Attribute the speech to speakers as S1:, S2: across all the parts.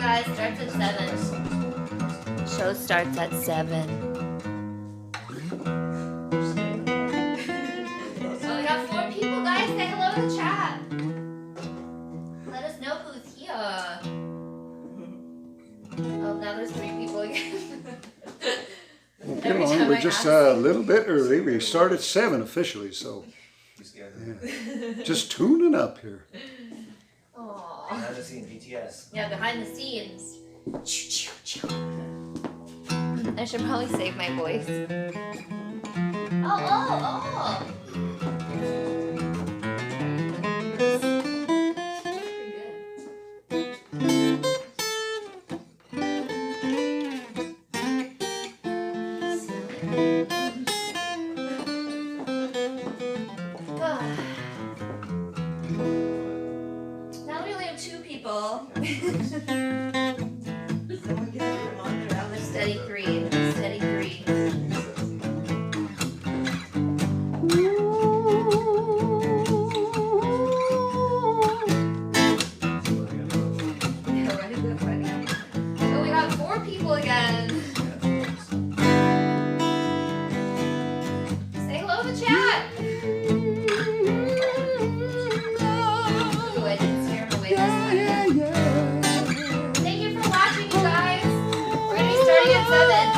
S1: guys. Starts at 7. Show starts at 7. Oh, we got 4 people, guys. Say hello in the chat. Let us know who's here. Oh, now there's 3 people again.
S2: Come on, we're just a little bit early. We start at 7 officially, so yeah. Just tuning up here.
S1: Aww.
S3: Behind the scenes, BTS.
S1: Yeah, behind the scenes. I should probably save my voice. Oh. Now we only have 2 people. Steady 3. Steady 3. Oh, we got 4 people again. Say hello in the chat. Ooh, I didn't scare him away this time. Thank you for watching, you guys. We're going to be starting at 7.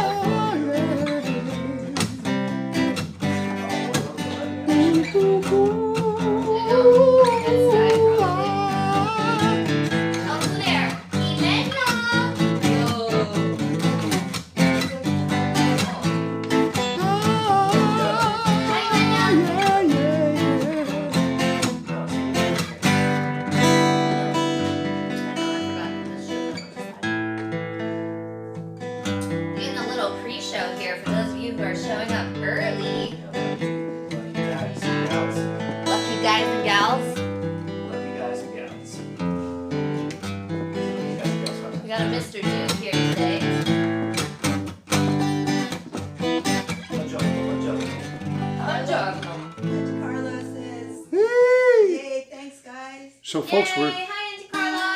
S2: So folks,
S1: Hi, Auntie Carla.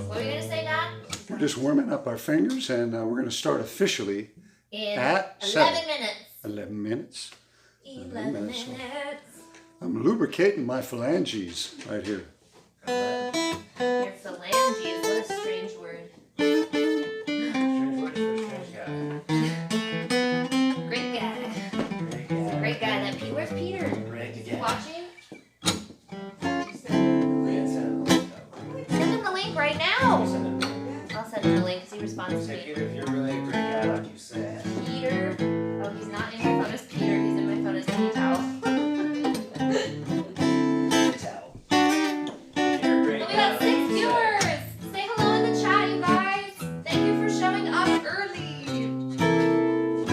S1: What were you going to say, Dad?
S2: we're just warming up our fingers, and we're going to start officially
S1: In
S2: at
S1: 11 minutes.
S2: 11 minutes.
S1: 11 minutes.
S2: I'm lubricating my phalanges right here.
S1: Your phalanges, what a strange word.
S3: Strange word for a strange guy.
S1: Great guy. He's a great guy. That where's Peter?
S3: Gregg
S1: Is he
S3: again.
S1: watching?
S3: Send
S1: Send him the link right now. I'll send him the link because he responds to me.
S3: Peter, if you're really a great guy like you said.
S1: Peter. Oh, he's not in my phone as Peter. He's in my phone as Tea Towel.
S3: Towel. If you're a great
S1: We
S3: guy
S1: got
S3: like
S1: 6
S3: you
S1: viewers. Say hello in the chat, you guys. Thank you for showing up early.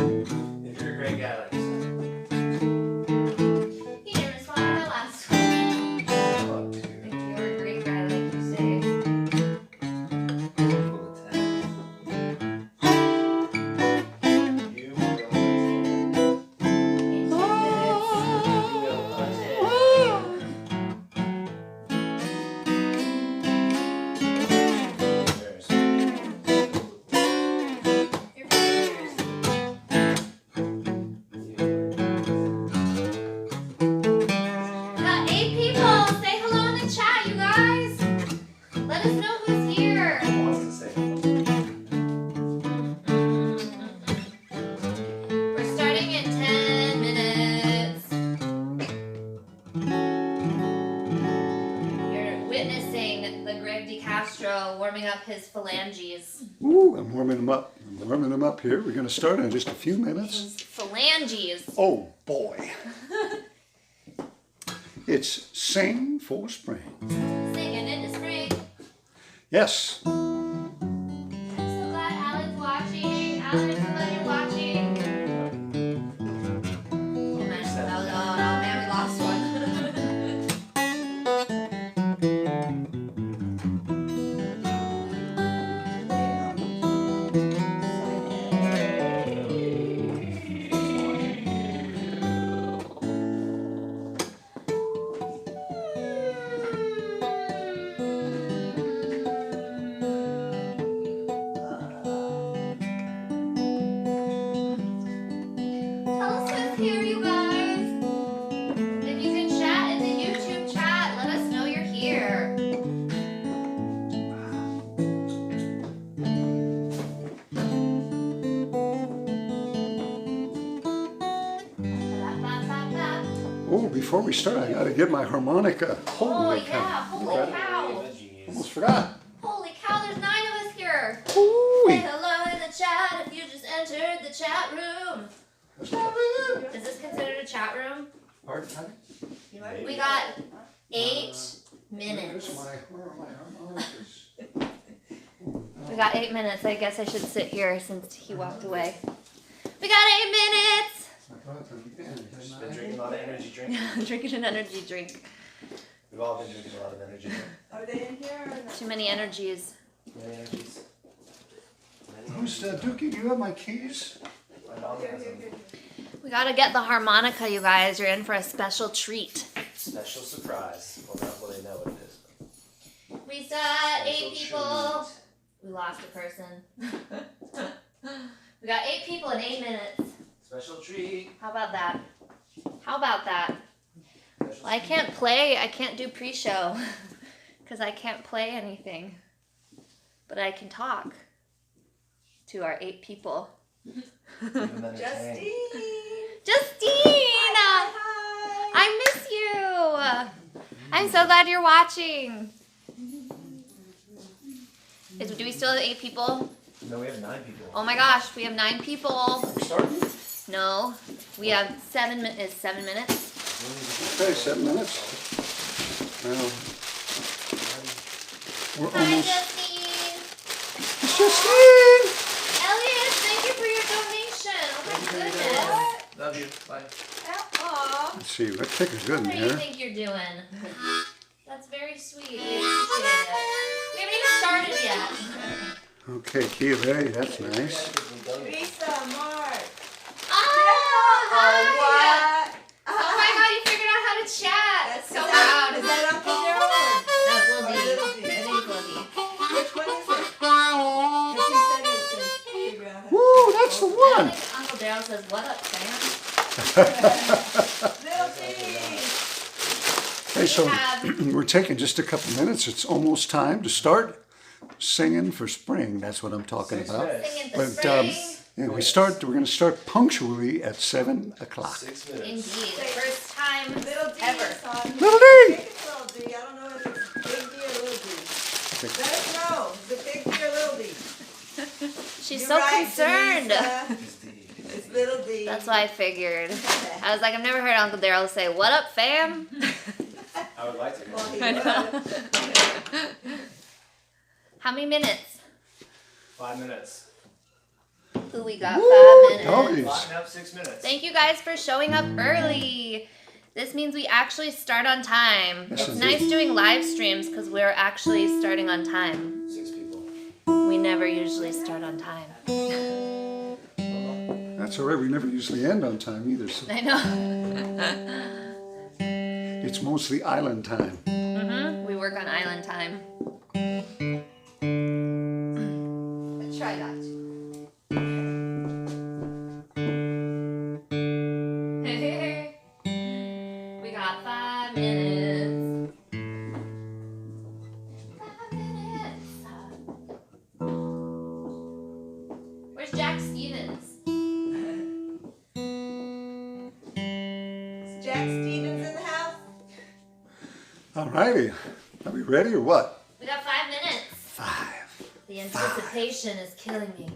S3: said. If you're a great guy like you said.
S1: He didn't respond to my last one.
S3: Fuck, dude.
S1: If you're a great guy, like you say.
S3: Full of talent. You will understand.
S1: In 2 minutes.
S3: You will understand.
S1: Your fingers. We got 8 people. Say hello in the chat, you guys. Let us know who's here.
S3: Who wants to say hello?
S1: We're starting in 10 minutes. You're witnessing the Gregg de Castro warming up his phalanges.
S2: Ooh, I'm warming them up. I'm warming them up here. We're going to start in just a few minutes.
S1: His phalanges.
S2: Oh boy. It's Sing for Spring.
S1: Singing in the spring.
S2: Yes.
S1: I'm so glad Alan's watching. Alan, I'm so glad you're watching. Oh man, oh man, we lost one.
S2: before we start, I gotta get my harmonica.
S1: Oh
S2: Holy
S1: yeah,
S2: cow.
S1: holy cow.
S2: Almost forgot.
S1: Holy cow, there's 9 of us here. Say
S2: Ooh-wee.
S1: hello in the chat if you just entered the chat room. Chat room. Is this considered a chat room?
S2: Pardon, honey?
S1: We got 8
S2: There's
S1: minutes.
S2: my harmonicas.
S1: We got 8 minutes. I guess I should sit here since he walked away. We got 8 minutes.
S3: Just been drinking a lot of energy drink.
S1: Drinking an energy drink.
S3: We've all been drinking a lot of energy drink.
S4: Are they in here or not?
S1: Too many energies.
S3: Many energies.
S2: Who's Dookie? Do you have my keys?
S3: My mom has them.
S1: We gotta get the harmonica, you guys. You're in for a special treat.
S3: Special surprise. Well, not what they know what it is.
S1: We still got 8
S3: Special
S1: people.
S3: treat.
S1: We lost a person. We got 8 people in 8 minutes.
S3: Special treat.
S1: How about that? How about that?
S3: Special
S1: Well, I can't play. I can't do pre-show because I can't play anything. But I can talk to our 8 people.
S3: treat. Keep them entertained.
S1: Justine!
S4: Hi.
S1: I miss you! I'm so glad you're watching. Do we still have 8 people?
S3: No, we have 9 people.
S1: Oh my gosh, we have 9 people.
S2: We're starting?
S1: No, we have 7 minutes. 7 minutes?
S2: Okay, 7 minutes. Well, we're
S1: Hi,
S2: almost.
S1: Justine.
S2: Justine!
S1: Elliot, thank you for your donation. Oh my goodness.
S3: Love you. Bye.
S4: Aw.
S2: Let's see, that kick is good in
S1: What do you
S2: there.
S1: think you're doing? That's very sweet. We appreciate it. We haven't even started yet.
S2: Okay, key of A, that's nice.
S4: Lisa, Mark.
S1: Oh, hi.
S4: What?
S1: Oh my god, you figured out how to chat.
S4: That's
S1: So
S4: is
S1: proud.
S4: that Uncle Daryl?
S1: That's Lil D.
S4: Oh, Lil D.
S1: I think it's Lil D.
S4: Which one is it? Because he said he was going to figure out how to
S2: Woo, that's the
S1: I
S2: one!
S1: think Uncle Daryl says, "What up, Sam?"
S4: Little D.
S2: Hey, so
S1: have-
S2: we're taking just a couple minutes. It's almost time to start singing for spring. That's what I'm talking
S3: 6
S2: about.
S3: minutes.
S1: Singing for
S2: But
S1: spring.
S2: yeah, we're going to start punctually at 7 o'clock.
S3: 6 minutes.
S1: Indeed, the first time
S4: Little D
S1: ever.
S4: is on.
S2: Little D!
S4: I think it's Little D. I don't know if it's Big D or Little D. Let us know. Is it Big D or Little D?
S1: She's
S4: You're
S1: so
S4: right,
S1: concerned.
S4: Jenisa.
S3: It's the-
S4: It's Little D.
S1: That's what I figured. I was like, I've never heard Uncle Daryl say, "What up, fam?"
S3: I would like to.
S4: Well, he
S1: I know.
S4: would.
S1: How many minutes?
S3: 5 minutes.
S1: Ooh, we got
S2: Woo,
S1: 5 minutes.
S2: doggies.
S3: Lock up 6 minutes.
S1: Thank you guys for showing up early. This means we actually start on time.
S2: Yes,
S1: It's
S2: indeed.
S1: nice doing live streams because we're actually starting on time.
S3: 6 people.
S1: We never usually start on time.
S2: That's all right. We never usually end on time either. So
S1: I know.
S2: it's mostly island time.
S1: We work on island time. Try not to. We got 5 minutes. 5 minutes. Where's Jack Stevens?
S4: Is Jack Stevens in the house?
S2: All righty. Are we ready or what?
S1: We got 5 minutes.
S2: 5.
S1: The anticipation is killing me.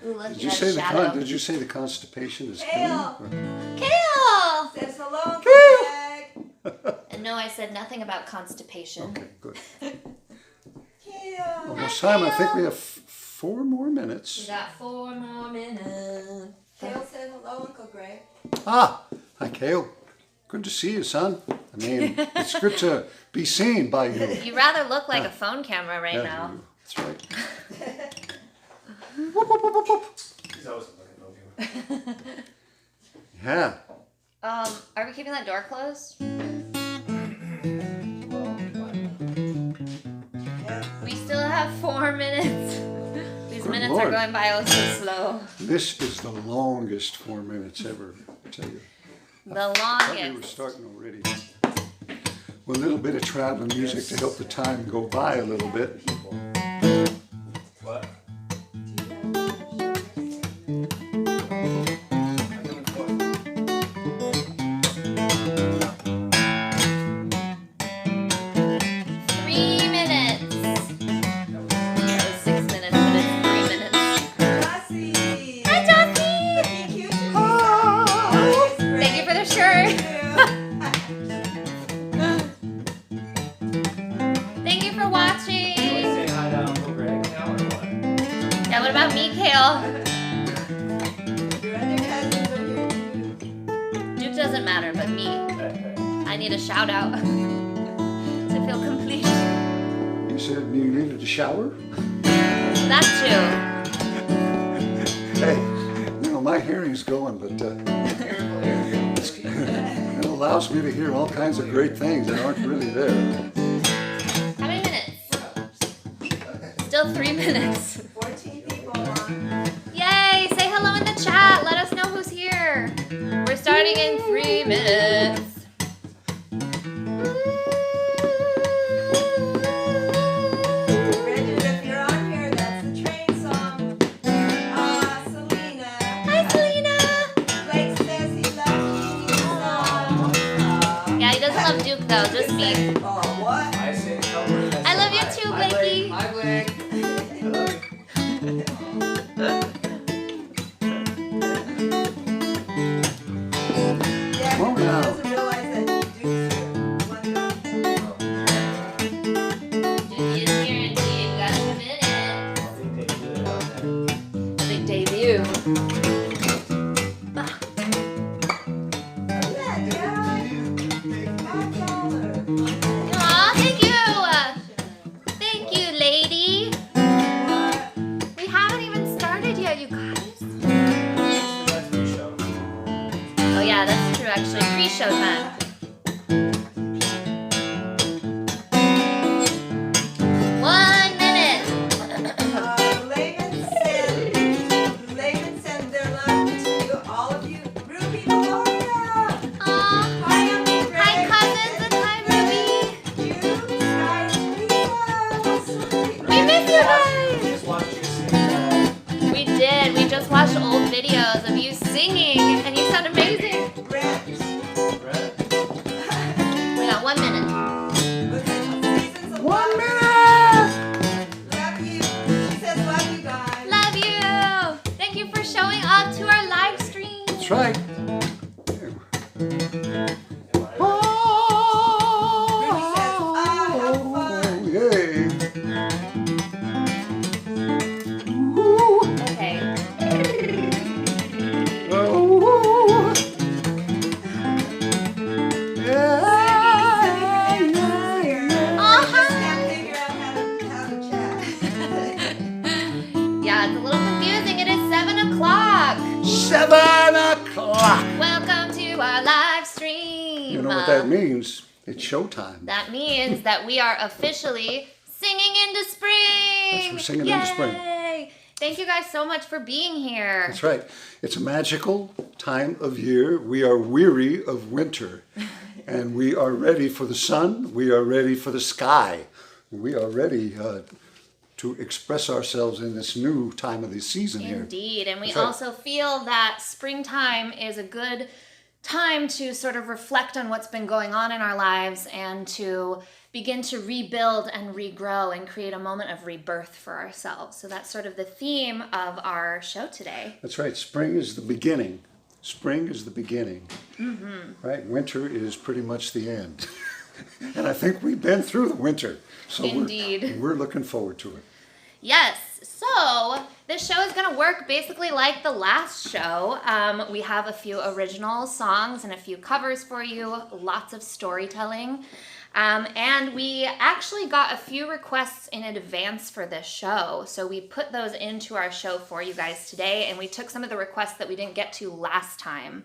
S1: Ooh, look,
S2: Did
S1: you
S2: you
S1: have
S2: say
S1: shadow.
S2: did you say the constipation is
S4: Kale.
S2: killing?
S1: Kale!
S4: Says hello, Greg.
S1: And no, I said nothing about constipation.
S2: Okay, good.
S4: Kale.
S2: Almost time. I think we have 4 more
S1: We
S2: minutes.
S1: got 4 more minutes.
S4: Kale said hello, Uncle Greg.
S2: Ah, hi, Kale. Good to see you, son. I mean, it's good to be seen by you.
S1: You rather look like a phone camera right
S2: Yeah,
S1: now.
S2: that's right. Whoop, whoop, whoop, whoop, whoop.
S3: He's always looking for you.
S2: Yeah.
S1: Are we keeping that door closed?
S4: Yeah.
S1: We still have 4 minutes. These
S2: Good
S1: minutes
S2: Lord.
S1: are going by oh so slow.
S2: This is the longest 4 minutes ever, I tell you.
S1: The
S2: I thought we were
S1: longest.
S2: starting already. With a little bit of traveling music to help the time go by a little bit.
S3: What?
S4: Your other cousins are here too.
S1: Duke doesn't matter, but me. I need a shout out to feel complete.
S2: You said you needed a shower?
S1: That too.
S2: Hey, you know, my hearing's going, but it allows me to hear all kinds of great things that aren't really there.
S1: How many minutes? Still 3 minutes.
S4: 14 people on.
S1: Yay! Say hello in the chat. Let us know who's here. We're starting in 3 minutes.
S4: Bridget, if you're on here, that's the train song. Selena.
S1: Hi, Selena.
S4: Blake says he loves you.
S1: Yeah, he doesn't love Duke though, just me.
S4: Oh, what?
S3: I say cover.
S1: I love you too, Blakey.
S3: Hi, Blake. I love you.
S4: Yeah,
S2: Oh,
S4: he
S2: no.
S4: doesn't realize that Duke's
S1: Duke is here indeed. Got a minute.
S3: I think they did it on there.
S1: A big debut. Aw, thank you. Thank you, lady. We haven't even started yet, you guys.
S3: That's the show.
S1: Oh yeah, that's true actually. Pre-show time. One minute.
S4: Layman sent their love to you, all of you. Ruby Melodia!
S1: Aw.
S4: Hi, Uncle
S1: Hi,
S4: Gregg.
S1: cousins, and hi, Ruby.
S4: Jude, Sky, Lisa.
S1: We miss you guys.
S3: We just watched you sing.
S1: We did. We just watched old videos of you singing, and you sound amazing.
S4: Brett.
S3: Brett.
S1: We got 1 minute.
S4: Seasons of
S2: 1
S4: Love.
S2: minute!
S4: Love you. She says love you guys.
S1: Love you. Thank you for showing up to our live stream.
S2: That's right.
S4: Ruby says, have fun.
S2: Yay.
S1: Okay.
S2: Oh. Yeah.
S4: Just can't figure out how to chat.
S1: Yeah, it's a little confusing. It is 7 o'clock.
S2: 7 o'clock.
S1: Welcome to our live stream.
S2: You know what that means? It's showtime.
S1: That means that we are officially singing into spring.
S2: Yes, we're singing into spring.
S1: Yay! Thank you guys so much for being here.
S2: That's right. It's a magical time of year. We are weary of winter. And we are ready for the sun. We are ready for the sky. We are ready to express ourselves in this new time of the season here.
S1: Indeed, and we
S2: That's right.
S1: also feel that springtime is a good time to sort of reflect on what's been going on in our lives and to begin to rebuild and regrow and create a moment of rebirth for ourselves. So that's sort of the theme of our show today.
S2: That's right. Spring is the beginning. Spring is the beginning. Right? Winter is pretty much the end. And I think we've been through the winter. So
S1: Indeed.
S2: We're looking forward to it.
S1: Yes, so this show is going to work basically like the last show. We have a few original songs and a few covers for you, lots of storytelling. And we actually got a few requests in advance for this show. So we put those into our show for you guys today, and we took some of the requests that we didn't get to last time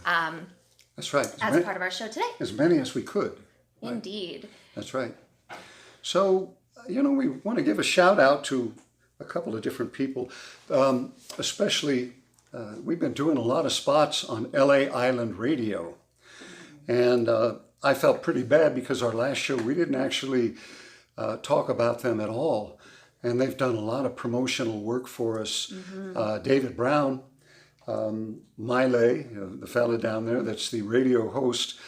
S2: That's right.
S1: as part of our show today.
S2: As many as we could.
S1: Indeed.
S2: That's right. So, you know, we want to give a shout out to a couple of different people, especially we've been doing a lot of spots on LA Island Radio. And I felt pretty bad because our last show, we didn't actually talk about them at all. And they've done a lot of promotional work for us. David Brown, Miley, the fella down there that's the radio host,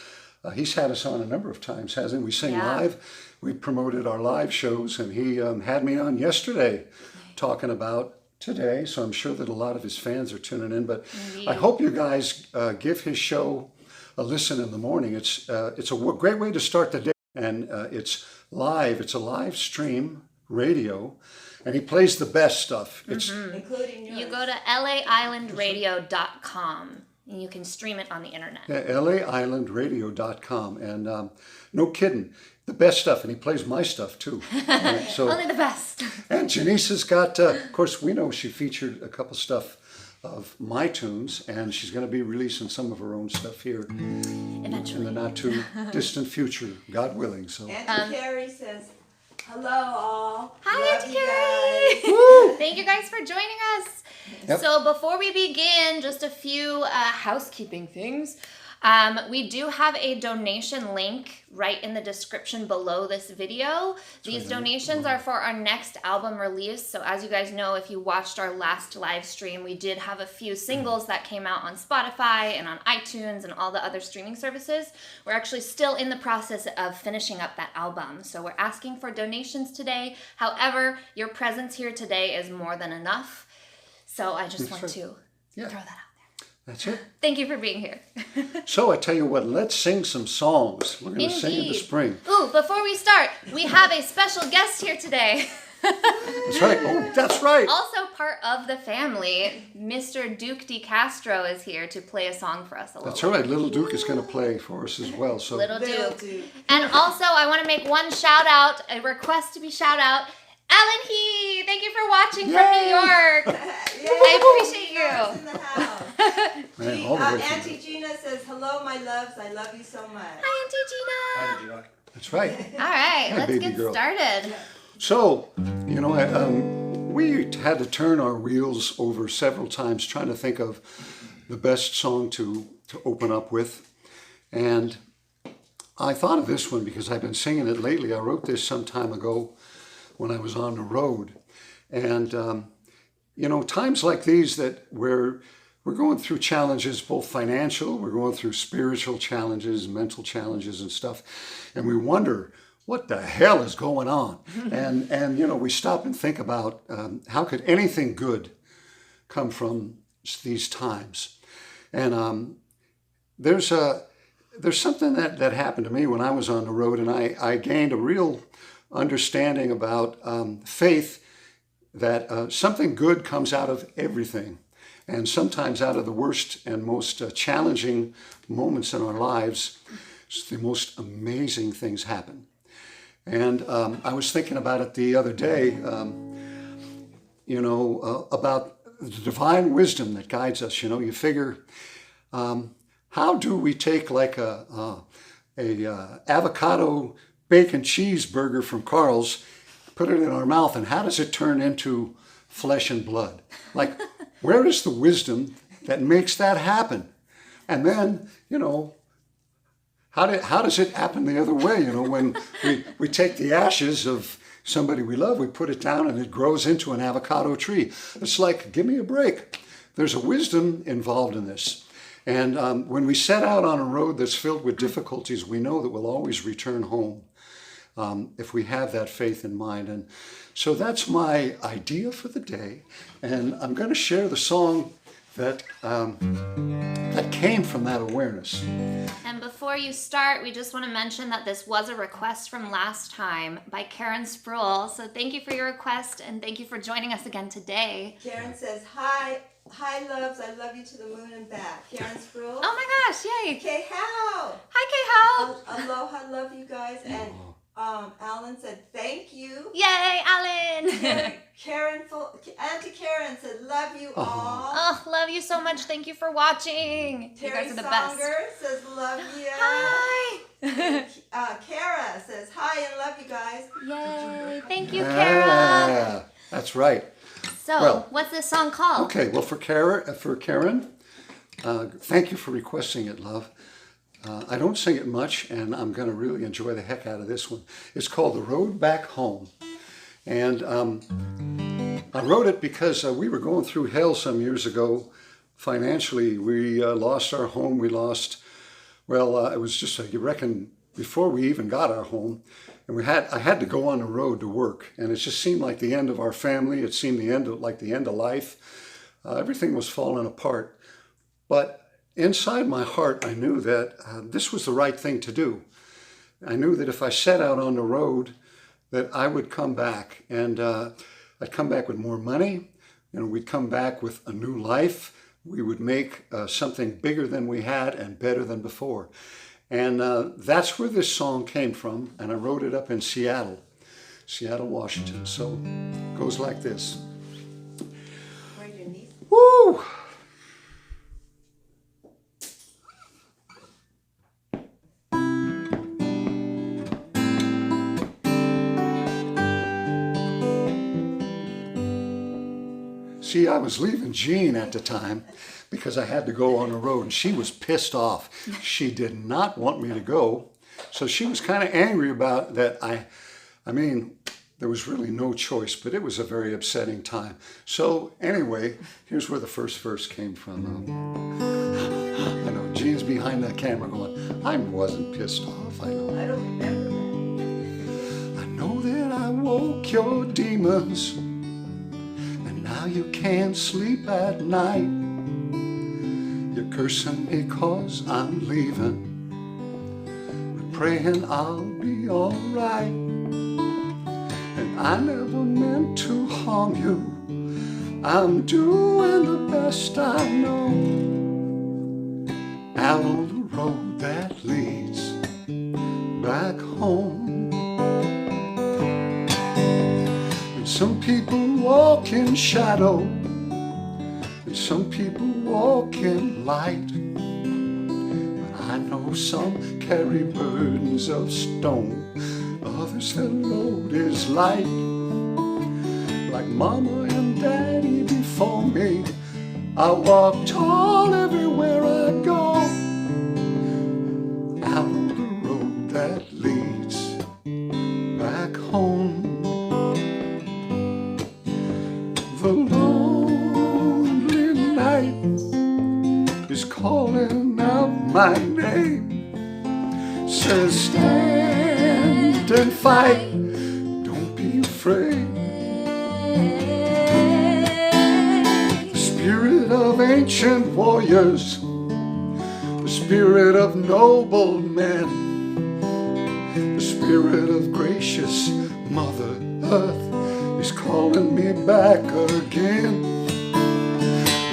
S2: he's had us on a number of times, hasn't he? We sing live. We promoted our live shows, and he had me on yesterday talking about today. So I'm sure that a lot of his fans are tuning in. But I hope you guys give his show a listen in the morning. It's a great way to start the day, and it's live. It's a live stream radio, And he plays the best stuff. It's
S4: Including yours.
S1: You go to laislandradio.com and you can stream it on the internet.
S2: LAislandradio.com. And no kidding, the best stuff. And he plays my stuff too. So,
S1: Only the best.
S2: and Jenisa's got, of course, we know she featured a couple stuff of my tunes, and she's going to be releasing some of her own stuff here in
S1: Eventually.
S2: the not too distant future, God willing. So
S4: Auntie Carrie says, hello all.
S1: Hi,
S4: Love
S1: Auntie
S4: you
S1: Carrie.
S4: guys.
S1: Thank you guys for joining us.
S2: Yep.
S1: So before we begin, just a few housekeeping things. We do have a donation link right in the description below this video. These donations are for our next album release. So as you guys know, if you watched our last live stream, we did have a few singles that came out on Spotify and on iTunes and all the other streaming services. We're actually still in the process of finishing up that album. So we're asking for donations today. However, your presence here today is more than enough. So I just want to throw that out.
S2: that's it.
S1: Thank you for being here.
S2: So I tell you what, let's sing some songs. We're going to sing in the
S1: Indeed.
S2: spring.
S1: Ooh, before we start, we have a special guest here today.
S2: That's right. Oh, that's right.
S1: Also part of the family, Mr. Duke de Castro is here to play a song for us a little.
S2: That's all right. Little Duke is going to play for us as well. So
S1: Little
S4: Little
S1: Duke.
S4: Duke.
S1: And also, I want to make one shout out, a request to be shout out. Alan He, thank you for watching from New
S2: Yay!
S1: York. I appreciate you.
S4: It's in the house.
S2: man, all the way from
S4: Auntie Gina says, hello, my loves. I love you so much.
S1: Hi, Auntie Gina.
S2: That's right.
S1: All right,
S2: Hi,
S1: let's
S2: baby
S1: get
S2: girl.
S1: started.
S2: So, you know, we had to turn our wheels over several times trying to think of the best song to open up with. And I thought of this one because I've been singing it lately. I wrote this some time ago when I was on the road. And, you know, times like these that we're going through challenges, both financial, we're going through spiritual challenges, mental challenges and stuff. And we wonder, what the hell is going on? And you know, we stop and think about how could anything good come from these times? And there's something that happened to me when I was on the road, and I gained a real understanding about faith, that something good comes out of everything. And sometimes out of the worst and most challenging moments in our lives, the most amazing things happen. And I was thinking about it the other day, you know, about the divine wisdom that guides us. You know, you figure, how do we take like a avocado bacon cheeseburger from Carl's, put it in our mouth, and how does it turn into flesh and blood? Like, where is the wisdom that makes that happen? And then, you know, how does it happen the other way? You know, when we take the ashes of somebody we love, we put it down and it grows into an avocado tree. It's like, give me a break. There's a wisdom involved in this. And when we set out on a road that's filled with difficulties, we know that we'll always return home if we have that faith in mind. And so that's my idea for the day. And I'm going to share the song that came from that awareness.
S1: And before you start, we just want to mention that this was a request from last time by Karen Sproul. So thank you for your request, and thank you for joining us again today.
S4: Karen says, hi loves, I love you to the moon and back. Karen Sproul.
S1: Oh my gosh, yay.
S4: Okay, how?
S1: Hi, Kay Hal.
S4: Aloha, love you guys. And Alan said, thank you.
S1: Yay, Alan.
S4: Auntie Karen said, love you all.
S1: Oh, love you so much. Thank you for watching. You
S4: Terry
S1: guys are the best.
S4: Songer says, love you.
S1: Hi.
S4: Kara says, hi and love you guys.
S1: Yay. Thank you, Kara.
S2: Yeah, that's right.
S1: So,
S2: Well,
S1: what's this song called?
S2: Okay, well, for Karen, thank you for requesting it, love. I don't sing it much, and I'm going to really enjoy the heck out of this one. It's called The Road Back Home. And I wrote it because we were going through hell some years ago financially. We lost our home. We lost, well, it was just, you reckon, before we even got our home. And I had to go on the road to work. And it just seemed like the end of our family. It seemed like the end of life. Everything was falling apart. But inside my heart, I knew that this was the right thing to do. I knew that if I set out on the road, that I would come back. And I'd come back with more money. You know, we'd come back with a new life. We would make something bigger than we had and better than before. And that's where this song came from. And I wrote it up in Seattle, Washington. So it goes like this.
S4: Where's your niece?
S2: Woo! See, I was leaving Jean at the time because I had to go on the road, and she was pissed off. She did not want me to go, so she was kind of angry about that. I mean, there was really no choice, but it was a very upsetting time. So anyway, here's where the first verse came from. I know Jean's behind that camera going, I wasn't pissed off, I know.
S4: I don't remember.
S2: I know that I woke your demons. Now you can't sleep at night. You're cursing me 'cause I'm leaving, but praying I'll be alright. And I never meant to harm you. I'm doing the best I know. Out on the road that leads back home. Some people walk in shadow, and some people walk in light. But I know some carry burdens of stone, others their load is light. Like mama and daddy before me, I walk tall everywhere I go. Out on the road that leads back home. The lonely night is calling out my name. Says stand and fight, don't be afraid. The spirit of ancient warriors, the spirit of noble men, the spirit of gracious Mother Earth is calling me back again,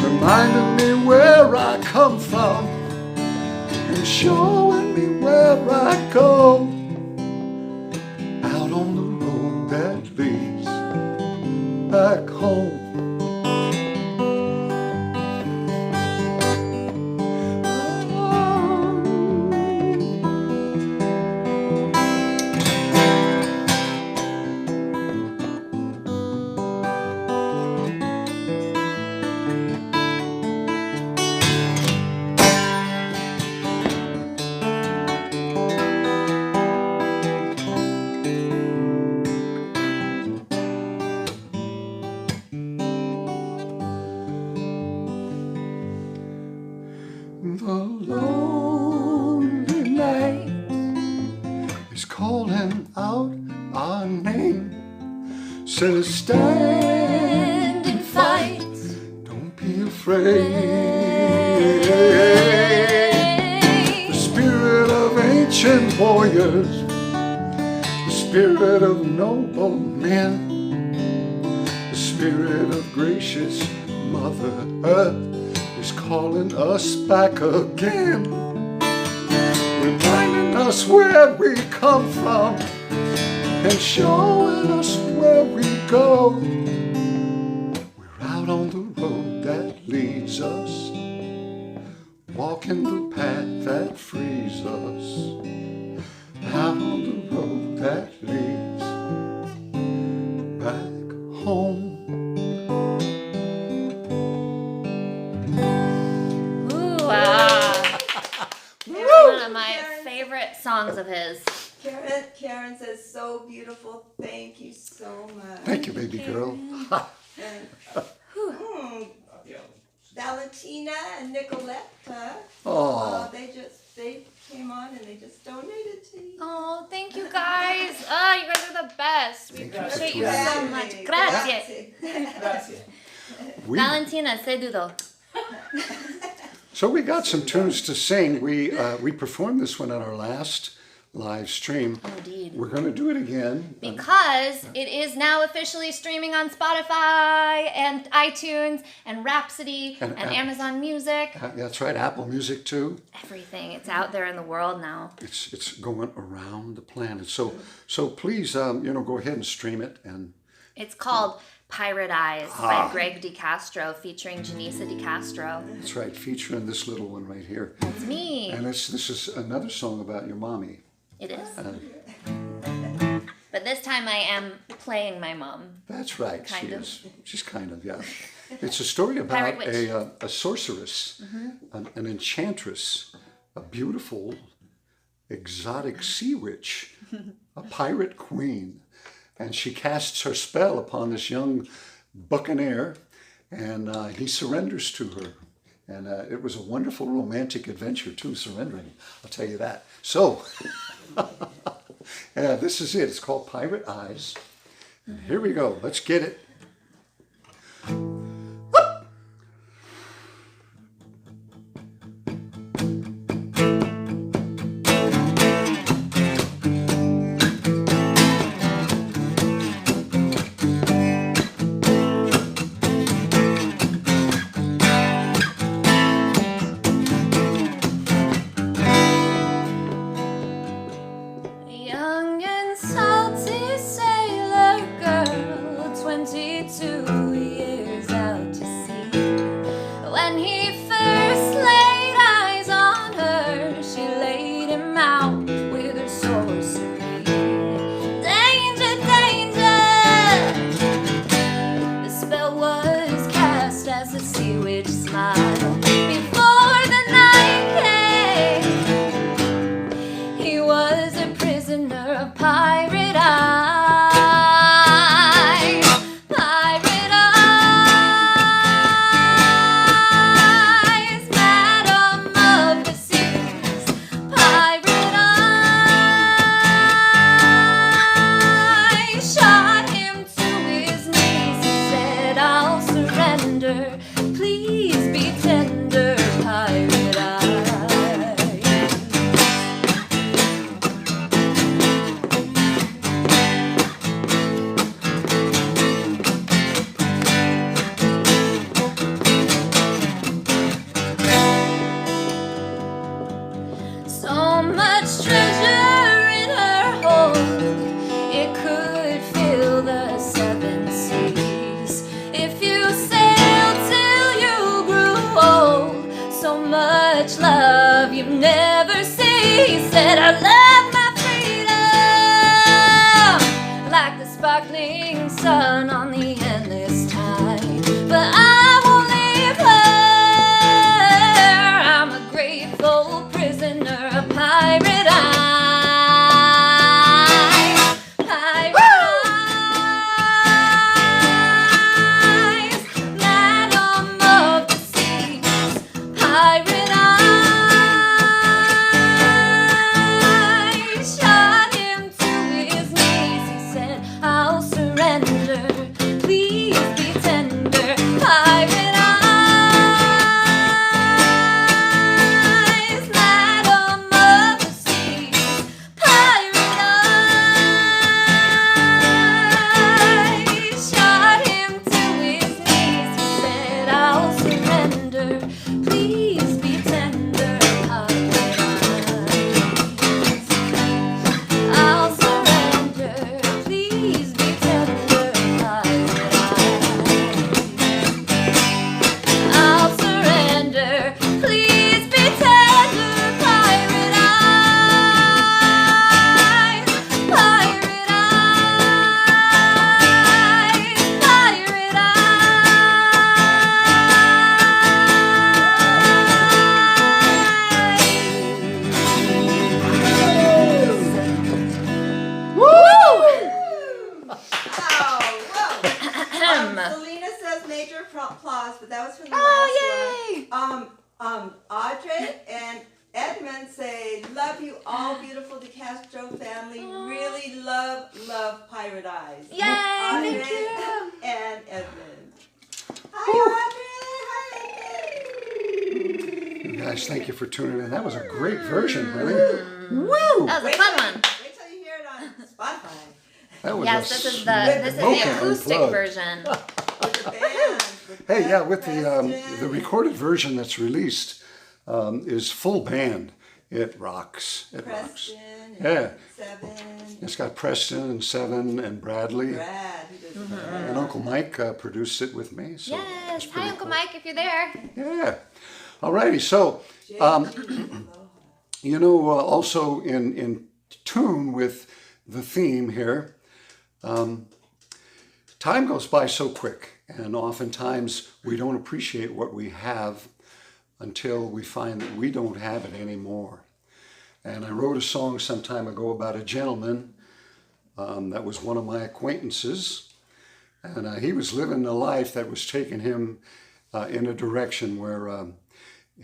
S2: reminding me where I come from and showing me where I go. Out on the road that leads back home. The lonely night is calling out our name. Says stand and fight, don't be afraid. The spirit of ancient warriors, the spirit of noble men, the spirit of gracious Mother Earth is calling us back again, reminding us where we come from and showing us where we go. We're out on the road that leads us, walking the path that frees us. Out on the road that leads back home.
S1: One of my favorite songs of his.
S4: Karen says, so beautiful. Thank you so much.
S2: Thank you, baby girl.
S4: And, Valentina and Nicolette, they came on and they just donated to you.
S1: Oh, thank you guys. Oh, you guys are the best. We appreciate you so much. Grazie.
S3: Grazie.
S1: Valentina, seduto.
S2: So we got some tunes to sing. We performed this one at our last live stream.
S1: Indeed.
S2: We're going to do it again.
S1: Because it is now officially streaming on Spotify and iTunes and Rhapsody and Amazon Music.
S2: That's right, Apple Music too.
S1: Everything. It's out there in the world now.
S2: It's going around the planet. So please, go ahead and stream it. And
S1: It's called Pirate Eyes by Gregg de Castro featuring Jenisa de Castro.
S2: that's right, featuring this little one right here.
S1: That's me.
S2: And this is another song about your mommy.
S1: It is. But this time I am playing my mom.
S2: That's right.
S1: Kind of.
S2: She's kind of, yeah. It's a story about
S1: Pirate witch.
S2: a sorceress, an enchantress, a beautiful, exotic sea witch, a pirate queen. And she casts her spell upon this young buccaneer, and he surrenders to her. And it was a wonderful romantic adventure too, surrendering, I'll tell you that. So, this is it. It's called Pirate Eyes. And here we go. Let's get it.
S1: Young and salty sailor girl, 22 years out to sea. When he first laid eyes on her, she laid him out with her sorcery. Danger, danger! The spell was cast as a sea witch smiled. Before the night came, he was a prisoner of pirate eyes. Pirate eyes, madam of the seas. Pirate eyes, shot him to his knees. He said, I'll surrender, please be tender. Pirate eyes. So much treasure in her hold, it could fill the 7 seas. If you sailed till you grew old, so much love you never see. He said, I love my freedom, like the sparkling sun on the endless tide. But I won't leave her, I'm a grateful prisoner of pirate eyes. Pirate eyes, madam of the seas. Pirate eyes, shot him to his knees. He said, I'll surrender, please be tender. Pirate eyes, madam of the seas. Pirate eyes, shot him to his knees. He said, I'll surrender, please be tender. Pirate eyes, I'll surrender, please be tender. Pirate eyes, I'll surrender, please be tender. Pirate eyes, pirate eyes, pirate eyes. Woo!
S4: Selena says major applause, but that was from the
S1: Oh,
S4: last one. Audrey and Edmund say, love you all, beautiful De Castro family. Really love Pirate Eyes.
S1: Yay, thank
S4: Audrey
S1: you.
S4: and Edmund. Hi, Audrey. Hi, Edmund.
S2: You guys, thank you for tuning in. That was a great version, really. Woo!
S1: That was a fun one.
S4: Wait till you hear it on Spotify.
S2: That was
S1: Yes,
S2: a
S1: this is the
S2: smoking
S1: acoustic
S2: unplugged.
S1: version.
S4: With the band.
S2: Hey, yeah, with
S4: Preston.
S2: the recorded version that's released is full band. It rocks. It rocks.
S4: Preston.
S2: Yeah.
S4: Seven.
S2: It's got Preston and Seven and Bradley.
S4: Brad. Who does that?
S2: And Uncle Mike produced it with me. So
S1: Yes.
S2: it's
S1: Hi,
S2: pretty
S1: Uncle
S2: cool.
S1: Mike, if you're there.
S2: Yeah. Alrighty. So, you know, also in tune with the theme here, time goes by so quick, and oftentimes we don't appreciate what we have until we find that we don't have it anymore. And I wrote a song some time ago about a gentleman that was one of my acquaintances, and he was living a life that was taking him in a direction where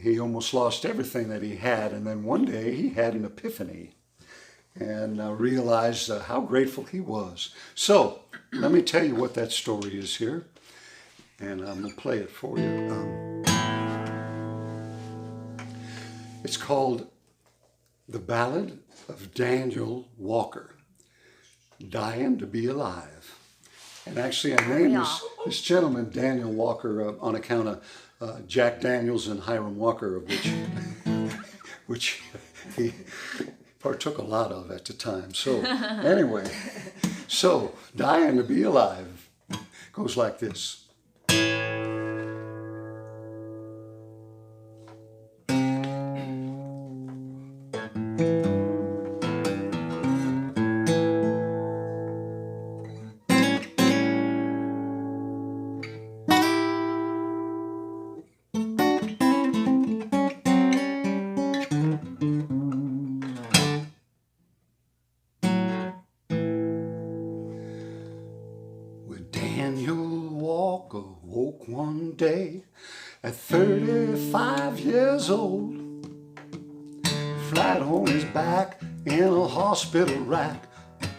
S2: he almost lost everything that he had. And then one day he had an epiphany and realized how grateful he was. So let me tell you what that story is here, and I'm going to play it for you. It's called The Ballad of Daniel Walker, Dying to Be Alive. And actually I named this gentleman Daniel Walker on account of Jack Daniels and Hiram Walker, of which he partook a lot of at the time. So anyway, so Dying to Be Alive goes like this. Daniel Walker woke one day at 35 years old, flat on his back in a hospital rack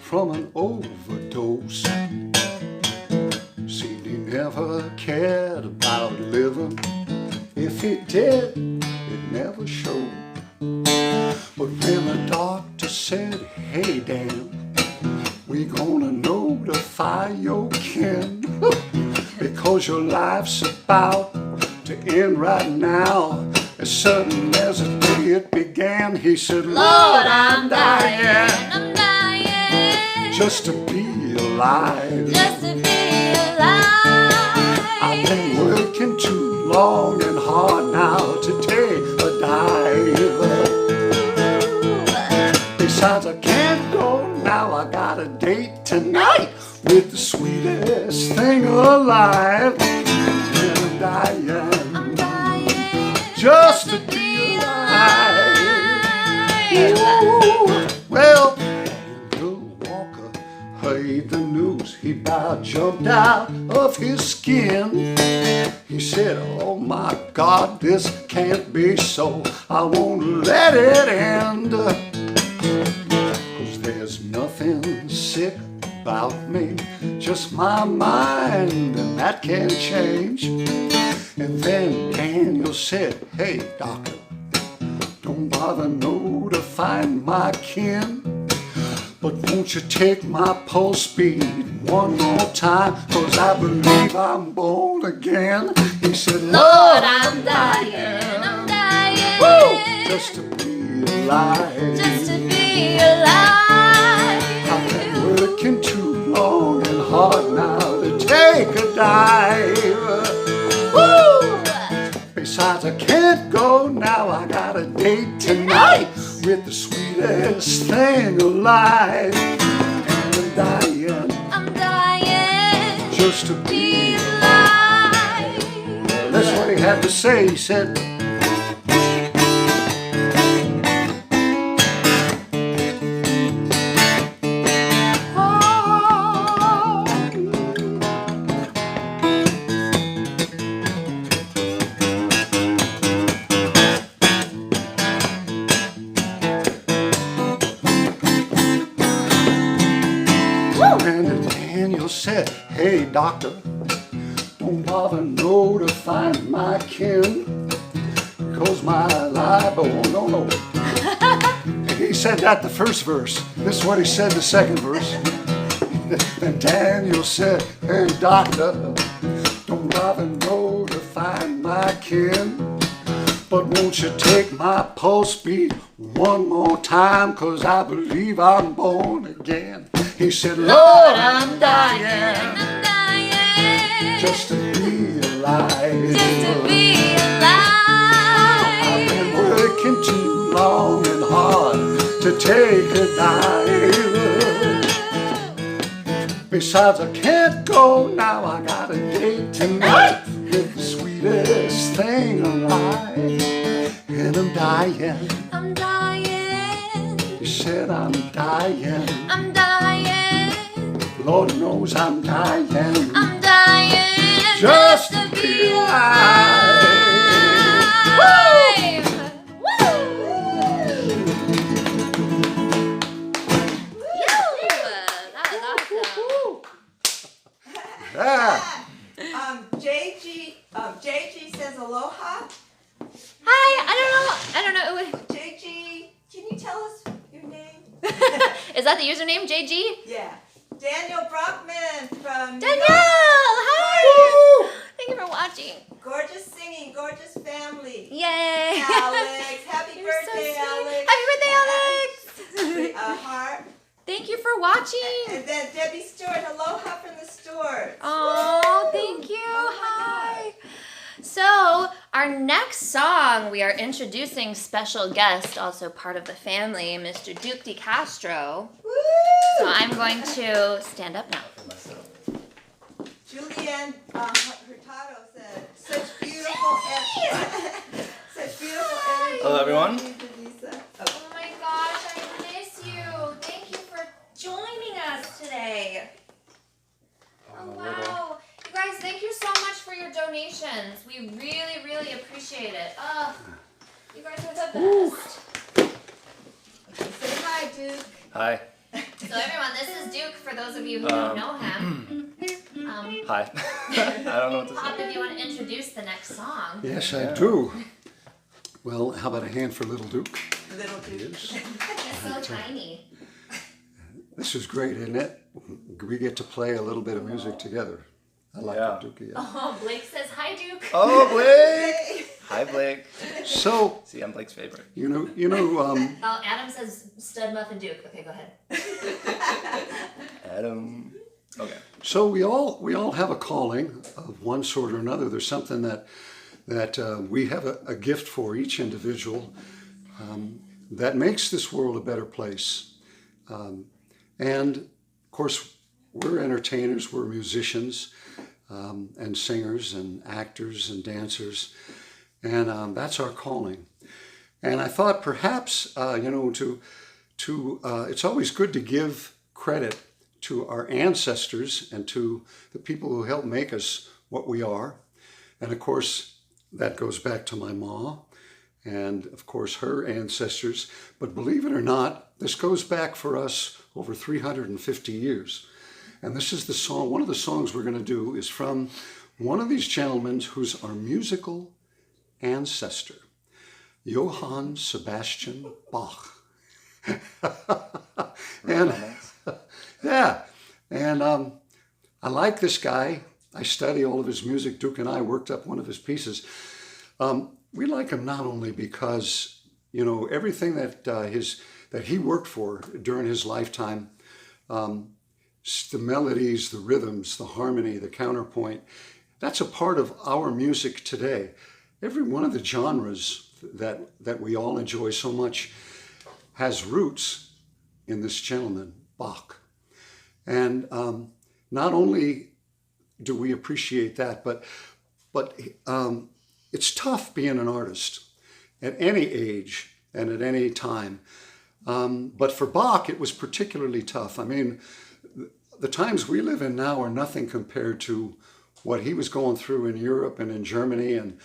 S2: from an overdose. See, he never cared about living. If he did, it never showed. But when the doctor said, "Hey Dan, we gonna notify your kin because your life's about to end right now, as sudden as the day it began," he said, "Lord, I'm dying,
S1: I'm dying.
S2: just to be alive.
S1: Just to be alive.
S2: I've been working too long and hard now to take a dive. Besides, I can't go now, I got a date tonight with the sweetest thing alive. And I'm dying, just to be alive." Ooh. Well, Daniel Walker heard the news. He about jumped out of his skin. He said, "Oh my God, this can't be so. I won't let it end. 'Cause there's nothing sick about me, just my mind, and that can change." And then Daniel said, "Hey doctor, don't bother notifying my kin, but won't you take my pulse speed one more time, 'cause I believe I'm born again." He said,
S1: Lord, I'm dying, I'm dying.
S2: Woo! Just to be alive.
S1: Just to be alive.
S2: I've been working too long and hard now to take a dive. Woo! Besides, I can't go now, I got a date tonight with the sweetest thing alive. And
S1: I'm dying,
S2: just to
S1: be
S2: be
S1: alive.
S2: That's what he had to say. He said, and Daniel said, "Hey doctor, don't bother notifying my kin, 'cause my life, oh no, He said that the first verse. This is what he said the second verse. Then Daniel said, hey doctor, don't bother go to find my kin, but won't you take my pulse beat one more time, 'cause I believe I'm born again. He said, Lord, I'm dying, just to be alive. I've been working too long and hard to take a dive. Besides, I can't go now, I got a date tonight with the sweetest thing alive. And I'm dying.
S1: I'm dying.
S2: He said I'm dying.
S1: I'm dying.
S2: Lord knows I'm dying.
S1: I'm dying.
S2: Just to be alive.
S1: Woo! That was awesome.
S2: Yeah.
S4: JG says aloha.
S1: Hi, I don't know.
S4: JG, can you tell us your name?
S1: Is that the username, JG?
S4: Yeah. Daniel Brockman from
S1: Danielle, hi! Thank you for watching.
S4: Gorgeous singing, gorgeous family.
S1: Yay!
S4: Alex, happy
S1: You're so
S4: birthday,
S1: sweet.
S4: Alex.
S1: Happy birthday, Alex!
S4: A heart.
S1: Thank you for watching.
S4: And then Debbie Stewart, aloha from the store.
S1: Oh, thank you. Hi. So, our next song, we are introducing special guest, also part of the family, Mr. Duke de Castro.
S4: Woo!
S1: So I'm going to stand up now.
S4: Julianne Hurtado said, such beautiful such beautiful energy.
S3: Hello, everyone.
S4: Jenisa.
S1: Oh my gosh, I miss you. Thank you for joining us today. Oh wow. You guys, thank you so much for your donations. We really, really appreciate it. You guys are the best.
S4: Say hi, Duke.
S3: Hi.
S1: So everyone, this is Duke, for those of you who don't know him.
S3: Hi. I don't know what to
S1: Pop,
S3: say.
S1: if you want to introduce the next song.
S2: Yes, I do. Well, how about a hand for little Duke?
S4: Little Duke.
S1: It's so tiny.
S2: This is great, isn't it? We get to play a little bit of music together. I like
S3: Yeah.
S2: it, Duke. Yeah.
S1: Oh, Blake says hi, Duke.
S3: Oh, Blake! Hi, Blake.
S2: So,
S3: See, I'm Blake's favorite.
S2: you know,
S1: Oh, Adam says Stud Muffin Duke. Okay, go ahead.
S3: Adam. Okay.
S2: so we all have a calling of one sort or another. There's something that we have a gift for each individual that makes this world a better place. And of course, we're entertainers, we're musicians, and singers, and actors, and dancers, and that's our calling. And I thought perhaps, it's always good to give credit to our ancestors and to the people who helped make us what we are. And of course, that goes back to my ma, and of course her ancestors. But believe it or not, this goes back for us over 350 years. And this is the song, one of the songs we're going to do is from one of these gentlemen who's our musical ancestor, Johann Sebastian Bach. And yeah, and I like this guy. I study all of his music. Duke and I worked up one of his pieces. We like him not only because, everything that he worked for during his lifetime, the melodies, the rhythms, the harmony, the counterpoint, that's a part of our music today. Every one of the genres that we all enjoy so much has roots in this gentleman, Bach. And not only do we appreciate that, but it's tough being an artist at any age and at any time. But for Bach, it was particularly tough. I mean, the times we live in now are nothing compared to what he was going through in Europe and in Germany and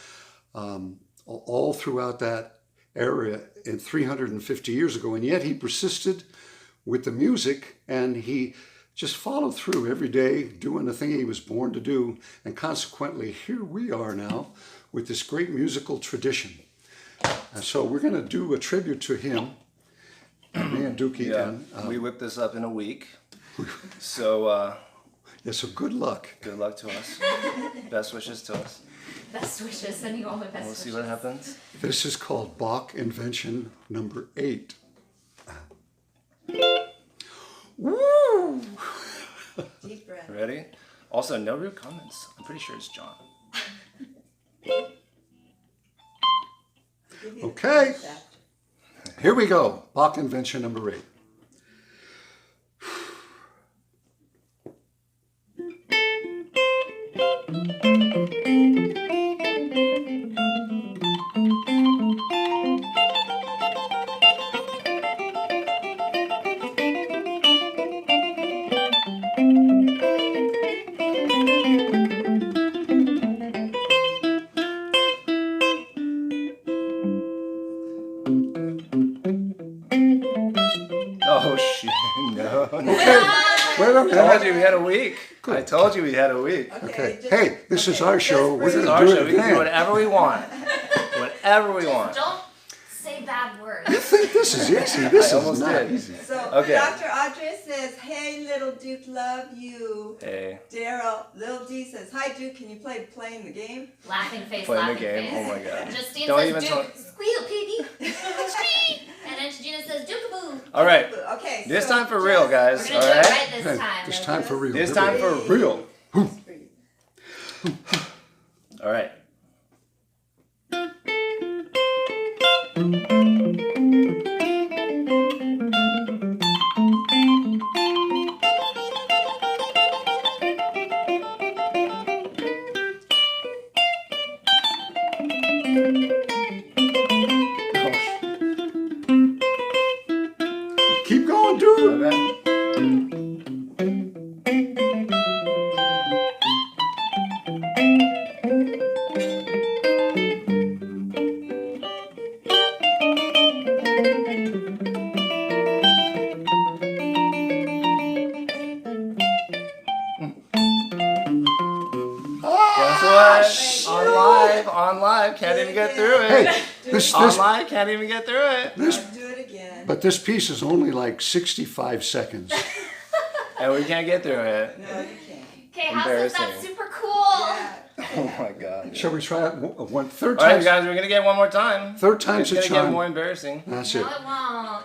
S2: all throughout that area in 350 years ago. And yet he persisted with the music, and he just followed through every day doing the thing he was born to do. And consequently, here we are now with this great musical tradition. And so we're going to do a tribute to him. me and Dookie.
S3: Yeah,
S2: And,
S3: we whipped this up in a week. So
S2: yeah, so good luck.
S3: good luck to us. Best wishes to us.
S1: Best wishes, sending you all my best
S3: We'll
S1: wishes.
S3: see what happens.
S2: This is called Bach Invention No. 8. Woo!
S4: Deep breath.
S3: Ready? Also, no rude comments. I'm pretty sure it's John.
S4: Give you the
S2: Okay.
S4: comments after.
S2: Here we go. Bach Invention No. 8.
S3: Oh, shit. No.
S2: Wait a
S3: I told
S2: minute.
S3: you we had a week. I told you we had a week.
S2: Okay.
S4: just-
S2: Hey, this is our show. We're
S3: This is
S2: going
S3: our
S2: to do
S3: show.
S2: it
S3: We can do
S2: again.
S3: whatever we want. Whatever we want.
S1: Don't say bad words.
S2: You think this is easy? This
S3: I
S2: is
S3: almost
S2: not
S3: did.
S2: easy.
S4: So
S3: Okay.
S4: Dr. Audrey says, hey, little Duke, love you.
S3: Hey,
S4: Daryl, Lil D says, hi Duke, can you playing the game?
S1: Laughing face,
S3: playing the
S1: laughing
S3: game.
S1: face.
S3: Oh my god.
S1: Justine
S3: Don't
S1: says,
S3: even
S1: Duke,
S3: tell-
S1: squeal, piggy. Squeak. And then Gina says, Duke-a-boo.
S3: All right.
S4: Okay.
S3: This
S4: so
S3: time for real,
S4: just-
S3: guys.
S1: We're
S3: All
S1: gonna do it
S3: right.
S1: right this
S2: Hey,
S1: time.
S2: this time for real.
S3: This
S2: Here we
S3: time
S2: go.
S3: for real.
S4: Just breathe.
S3: All right.
S2: Keep going, dude.
S3: Okay. Guess what? On live, can't even get through it.
S2: Hey, this,
S3: On
S2: this,
S3: live, can't even get through it.
S4: I'll do it again.
S2: but this piece is only like 65 seconds.
S3: And we can't get through it.
S4: No, you can't.
S1: Okay, how says that
S3: Embarrassing.
S1: super cool?
S4: Yeah.
S3: Oh my god.
S2: Shall we try it one third
S3: All right,
S2: time?
S3: guys, we're gonna get one more time.
S2: Third time's
S3: It's
S2: a
S3: gonna get
S2: charm.
S3: more embarrassing.
S2: That's
S1: No,
S2: it.
S1: it won't.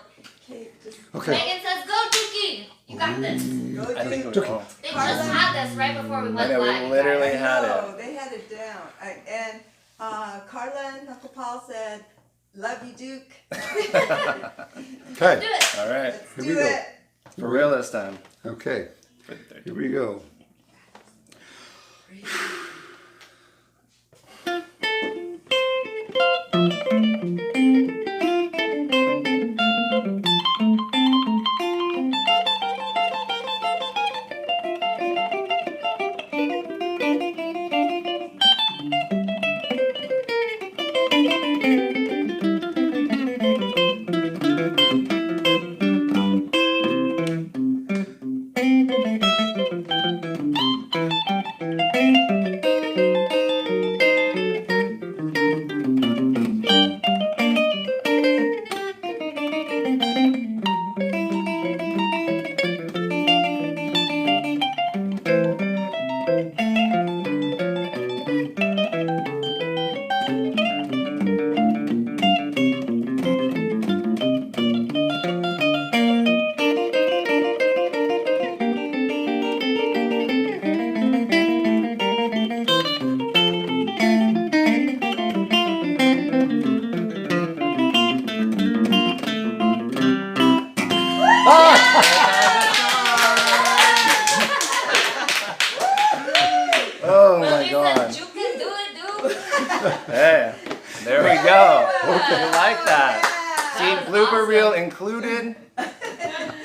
S4: Okay, just
S2: Okay.
S1: Megan says, go, Dookie. You got this.
S4: go
S3: I think
S4: Duke.
S3: we won't.
S1: They just had this right before we went
S3: know, we
S1: live.
S3: literally
S1: guys.
S3: had
S4: No, they had it down. And Carla and Uncle Paul said, love you, Duke.
S2: Okay.
S1: Do it.
S3: All right.
S4: Let's
S2: Here
S4: do
S2: we go.
S4: it.
S3: For real this time.
S2: Okay.
S3: For the third.
S2: Here we go.
S3: Oh my
S1: Lily
S3: god.
S1: says, Duke can do it, Duke.
S3: Hey, there we go. You like that?
S1: That
S3: See,
S1: was
S3: blooper
S1: awesome.
S3: reel included.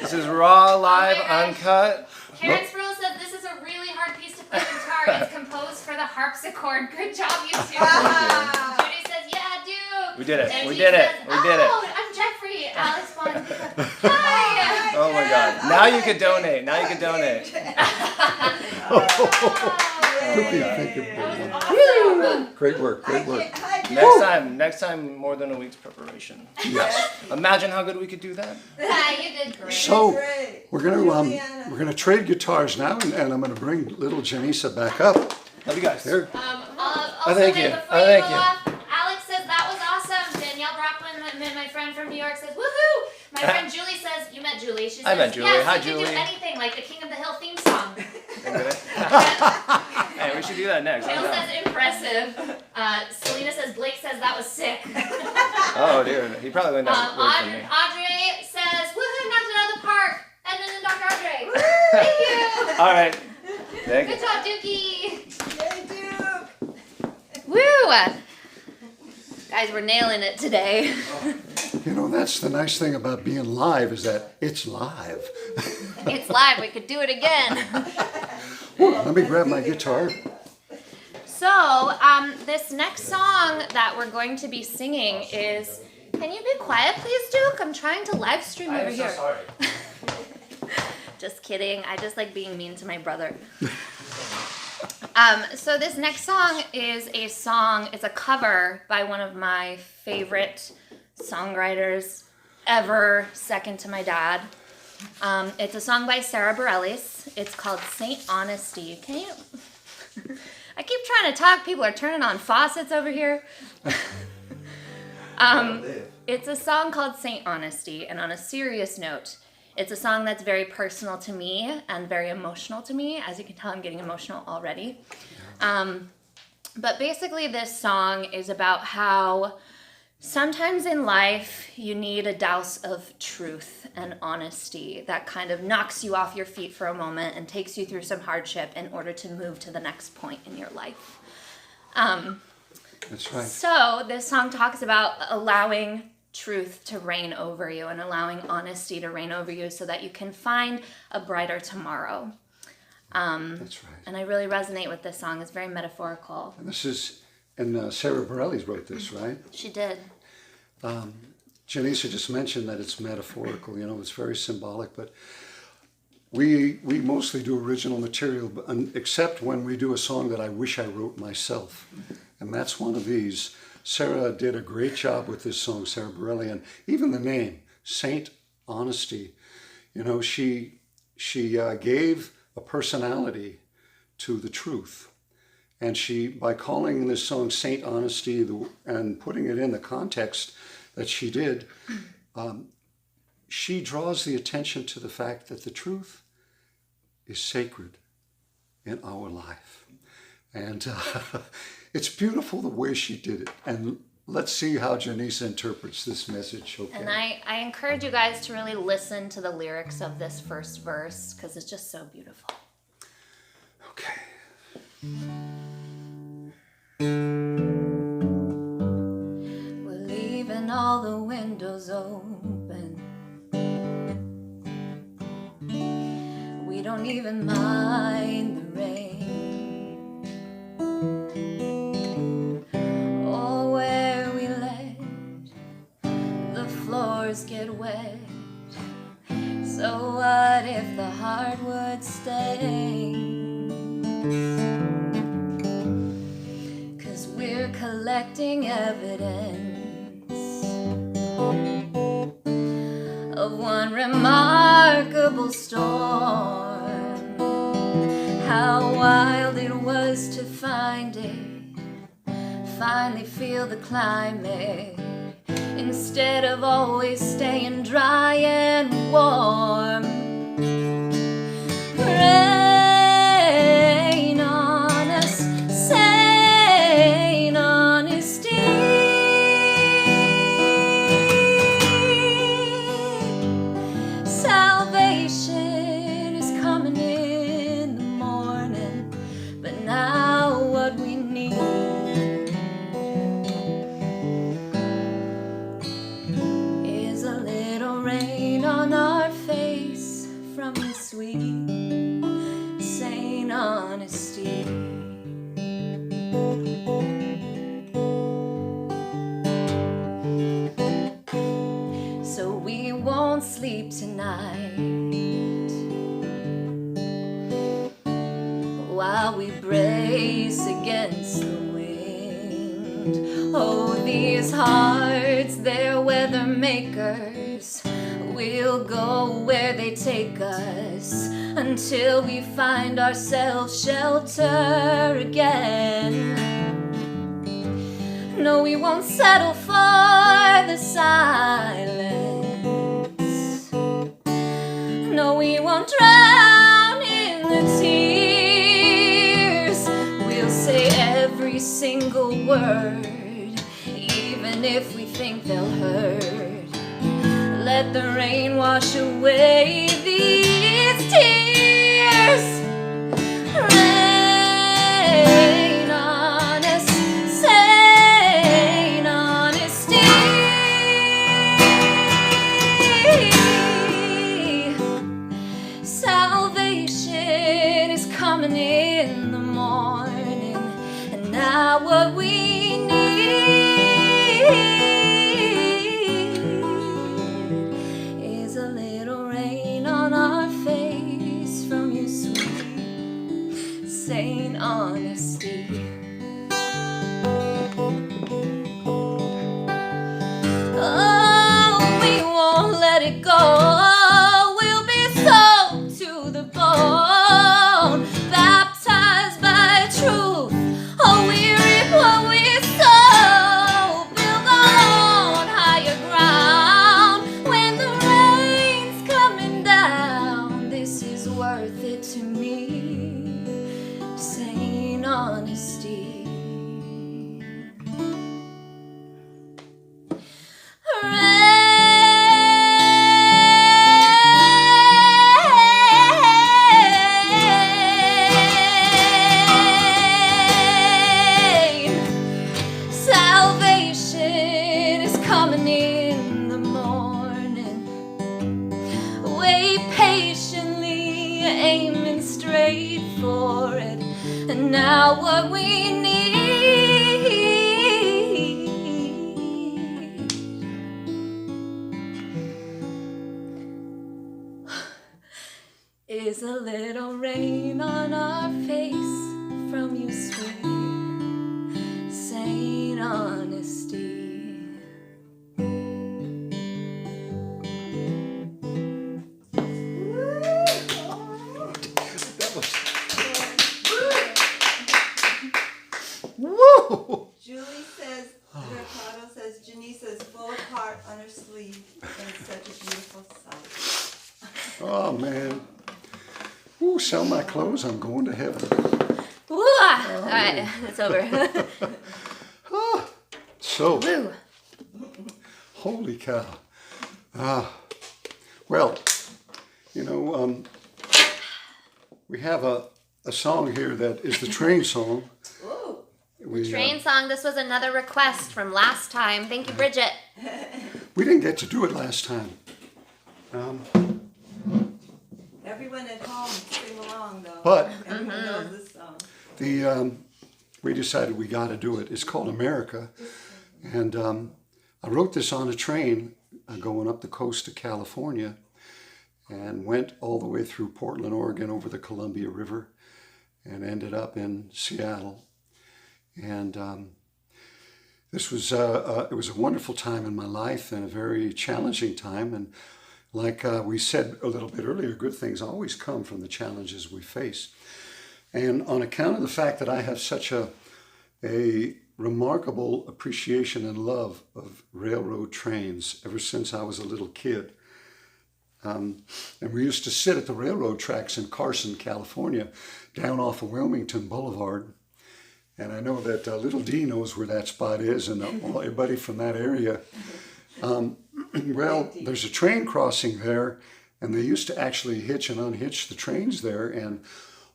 S3: This is raw, live,
S1: Oh my gosh.
S3: uncut.
S1: Karen Sproul said, this is a really hard piece to play guitar. It's composed for the harpsichord. Good job, you two. Judy says, yeah, Duke.
S3: We did it.
S1: And
S3: We
S1: she
S3: did it.
S1: says,
S3: We did it.
S1: Oh, I'm Jeffrey. Alice Bond. Hi.
S3: Oh my god. Now you could donate. Now you could donate.
S2: Cookie, thank you.
S1: That was awesome.
S2: Great work, great work.
S3: Next time, more than a week's preparation.
S2: Yes.
S3: Imagine how good we could do that.
S1: You did great.
S2: So
S4: Great.
S2: we're gonna trade guitars now, and I'm gonna bring little Jenisa back up.
S3: Love you guys.
S2: Here.
S1: Also,
S3: thank
S1: wait,
S3: you.
S1: before
S3: I
S1: you
S3: thank
S1: go
S3: you.
S1: off, Alex says that was awesome. Danielle Brockman, my friend from New York, says woohoo. My friend Julie says, you met Julie. She says,
S3: I met Julie.
S1: yes,
S3: Hi,
S1: you can
S3: Julie.
S1: do anything like the King of the Hill theme song.
S3: Hey, we should do that next.
S1: Kale says impressive. Selena says Blake says that was sick.
S3: Oh, dude, he probably went down worse than me.
S1: Audrey says woohoo, knocked it out of the park. Edmund and Dr. Audrey. Thank you.
S3: All right. Thank you.
S1: Good job, Dookie.
S4: Yay, Duke.
S1: Woo! Guys, we're nailing it today.
S2: You know, that's the nice thing about being live is that it's live.
S1: It's live. We could do it again.
S2: Let me grab my guitar.
S1: So, this next song that we're going to be singing is. Can you be quiet, please, Duke? I'm trying to live stream over here.
S3: sorry.
S1: Just kidding. I just like being mean to my brother. So this next song is it's a cover by one of my favorite songwriters ever, second to my dad. It's a song by Sarah Bareilles. It's called Saint Honesty. Can you? I keep trying to talk. People are turning on faucets over here. It's a song called Saint Honesty, and on a serious note, it's a song that's very personal to me and very emotional to me. As you can tell, I'm getting emotional already. But basically, this song is about how sometimes in life you need a dose of truth and honesty that kind of knocks you off your feet for a moment and takes you through some hardship in order to move to the next point in your life.
S2: That's right.
S1: So this song talks about allowing truth to reign over you and allowing honesty to reign over you so that you can find a brighter tomorrow.
S2: That's right.
S1: And I really resonate with this song. It's very metaphorical.
S2: And this is, and Sarah Bareilles wrote this, right?
S1: She did.
S2: Jenisa just mentioned that it's metaphorical, you know, it's very symbolic, but we mostly do original material, except when we do a song that I wish I wrote myself. And that's one of these. Sarah did a great job with this song, Sarah Bareilles, and even the name, Saint Honesty. You know, she gave a personality to the truth. And she, by calling this song Saint Honesty and putting it in the context that she did, she draws the attention to the fact that the truth is sacred in our life. And it's beautiful the way she did it. And let's see how Jenisa interprets this message. Okay.
S1: And I encourage you guys to really listen to the lyrics of this first verse because it's just so beautiful.
S2: Okay.
S1: We're leaving all the windows open. We don't even mind the rain or where we let the floors get wet. So what if the hardwood stains? 'Cause we're collecting evidence of one remarkable storm. How wild it was to find it, finally feel the climate, instead of always staying dry and warm. Rain on us, saint honesty. Salvation is coming in the morning, but now what we need is a little rain on our face from the sweet saint honesty. So we won't sleep tonight while we brace against the wind. Oh, these hearts, they're weather makers. We'll go where they take us until we find ourselves shelter again. No, we won't settle for the silence. No, we won't drown in the tears. We'll say every single word, even if we think they'll hurt. Let the rain wash away these tears. Rain on us, sane honesty. Salvation is coming in the morning, and now what we need is a little rain on our face from your sweet, sane honesty. Oh, we won't let it go. We'll be soaked to the bone, baptized by truth. Oh, we reap what we sow. Build on higher ground when the rain's coming down. This is worth it to me. Sane honesty. Rain. Salvation is coming in the morning. Wait patiently, aiming straight for it. And now what we need is a little rain on our face from you, sweet, sane honesty.
S2: That was... Woo!
S4: Julie says, Ricardo says, Jenisa is full of heart on her sleeve, and it's such a beautiful sight.
S2: Oh, man. Ooh, sell my clothes, I'm going to heaven.
S1: Woo! All right, it's over.
S2: So,
S1: Woo!
S2: holy cow. Well, you know, we have a song here that is the train song.
S4: Ooh.
S2: We,
S1: Train song. This was another request from last time. Thank you, Bridget.
S2: we didn't get to do it last time.
S4: Everyone at home sing along though.
S2: But-
S4: everyone knows this song.
S2: We decided we got to do it. It's called America. And I wrote this on a train going up the coast to California and went all the way through Portland, Oregon, over the Columbia River and ended up in Seattle. And this was, it was a wonderful time in my life and a very challenging time. And like we said a little bit earlier, good things always come from the challenges we face. And on account of the fact that I have such a remarkable appreciation and love of railroad trains ever since I was a little kid. And we used to sit at the railroad tracks in Carson, California, down off of Wilmington Boulevard. And I know that little D knows where that spot is, and everybody from that area. Well, there's a train crossing there, and they used to actually hitch and unhitch the trains there, and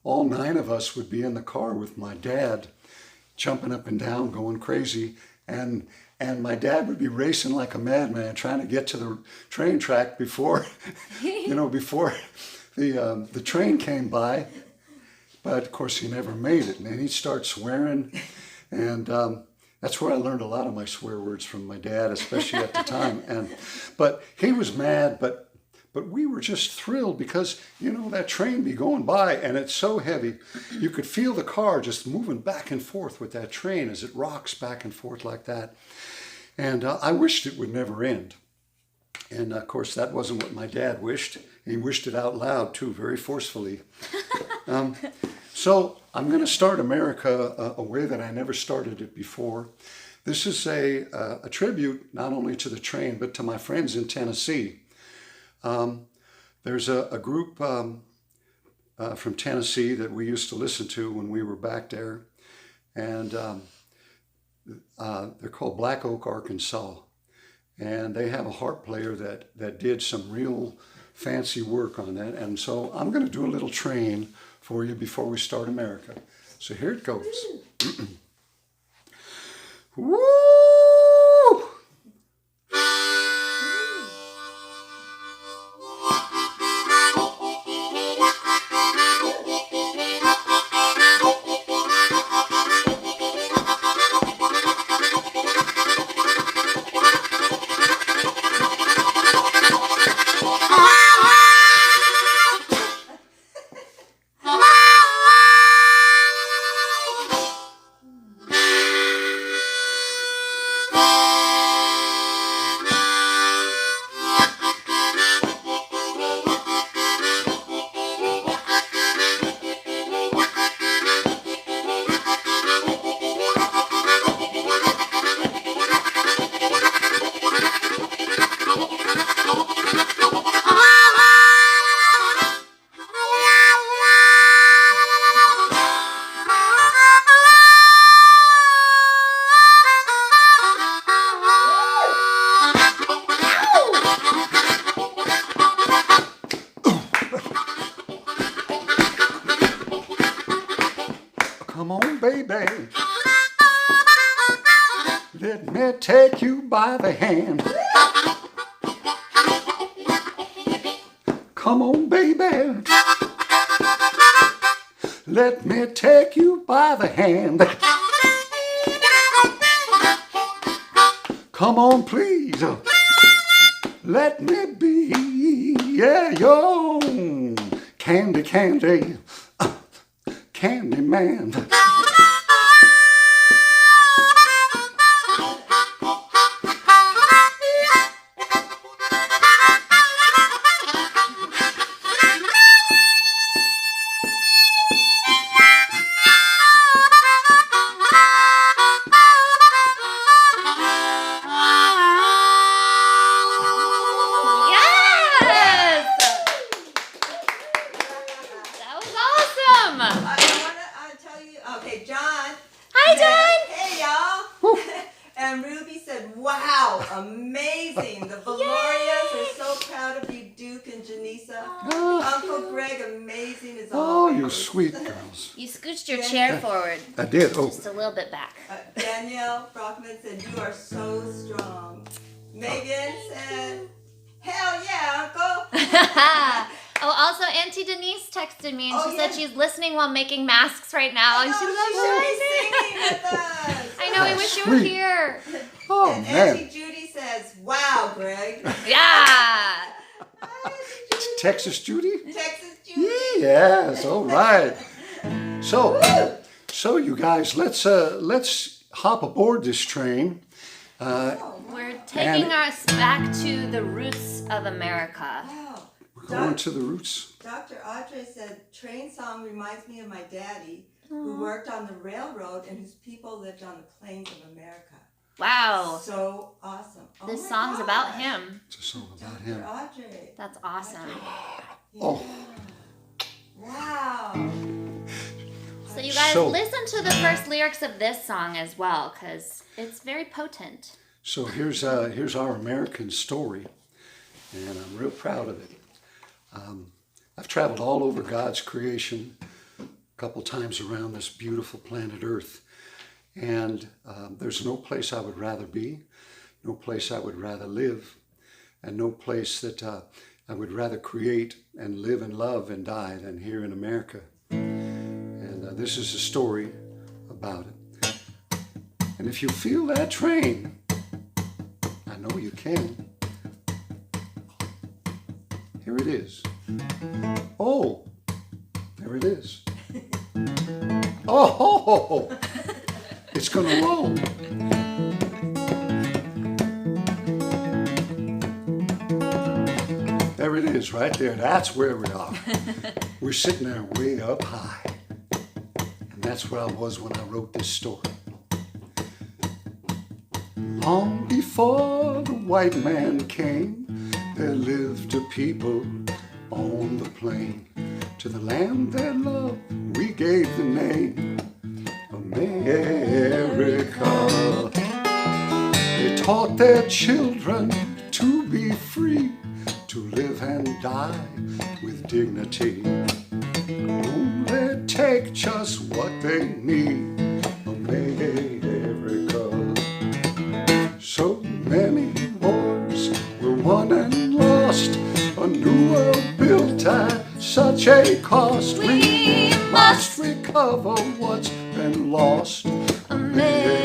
S2: all 9 of us would be in the car with my dad, jumping up and down, going crazy, and my dad would be racing like a madman, trying to get to the train track before, before the train came by. But of course, he never made it, and then he'd start swearing, and that's where I learned a lot of my swear words from my dad, especially at the time. But he was mad, but But we were just thrilled because, you know, that train be going by and it's so heavy. You could feel the car just moving back and forth with that train as it rocks back and forth like that. And I wished it would never end. And of course, that wasn't what my dad wished. He wished it out loud too, very forcefully. So I'm going to start America a way that I never started it before. This is a tribute not only to the train, but to my friends in Tennessee. There's a group from Tennessee that we used to listen to when we were back there. And they're called Black Oak, Arkansas. And they have a harp player that did some real fancy work on that. And so I'm going to do a little train for you before we start America. So here it goes. Woo! Come on, baby. Let me take you by the hand. Come on, baby. Let me take you by the hand. Come on, please. Let me be, yeah, your candy, candy, candy man.
S4: Wow, amazing. The Valorias are so proud of you, Duke and Jenisa. Uncle Gregg, amazing as always.
S2: Oh, you sweet girls.
S1: You scooched your chair forward.
S2: I did. Oh.
S1: Just a little bit back.
S4: Danielle Brockman said, you are so strong. Megan said, hell yeah, Uncle.
S1: Oh, also Auntie Denise texted me and she said she's listening while making masks right now. And she loves
S4: singing with us.
S1: I know, we wish you were here.
S2: Oh,
S4: and
S2: man.
S4: Auntie Judy says, wow, Gregg.
S1: Yeah.
S2: Texas Judy?
S4: Texas Judy.
S2: Yes, all right. So you guys, let's hop aboard this train.
S1: We're taking us back to the roots of America.
S4: Wow.
S2: We're going to the roots.
S4: Dr. Audrey said, train song reminds me of my daddy, who worked on the railroad and whose people lived on the plains of America.
S1: Wow.
S4: So awesome.
S1: This song's about him.
S2: It's a song about him.
S4: Dr. Audrey.
S1: That's awesome.
S2: Oh.
S4: Wow.
S1: So you guys listen to the first lyrics of this song as well, because it's very potent.
S2: So here's our American story, and I'm real proud of it. I've traveled all over God's creation, a couple times around this beautiful planet Earth, and there's no place I would rather be, no place I would rather live, and no place that I would rather create and live and love and die than here in America. And this is a story about it. And if you feel that train, I know you can. Here it is. Oh, there it is. Oh, it's going to roll. There it is, right there. That's where we are. We're sitting there way up high. And that's where I was when I wrote this story. Long before the white man came, there lived a people on the plain. To the land they loved, we gave the name America. They taught their children to be free, to live and die with dignity. Only take just what they need, America. So many wars were won and lost, a new world built at such a cost. We must recover what's been lost, America.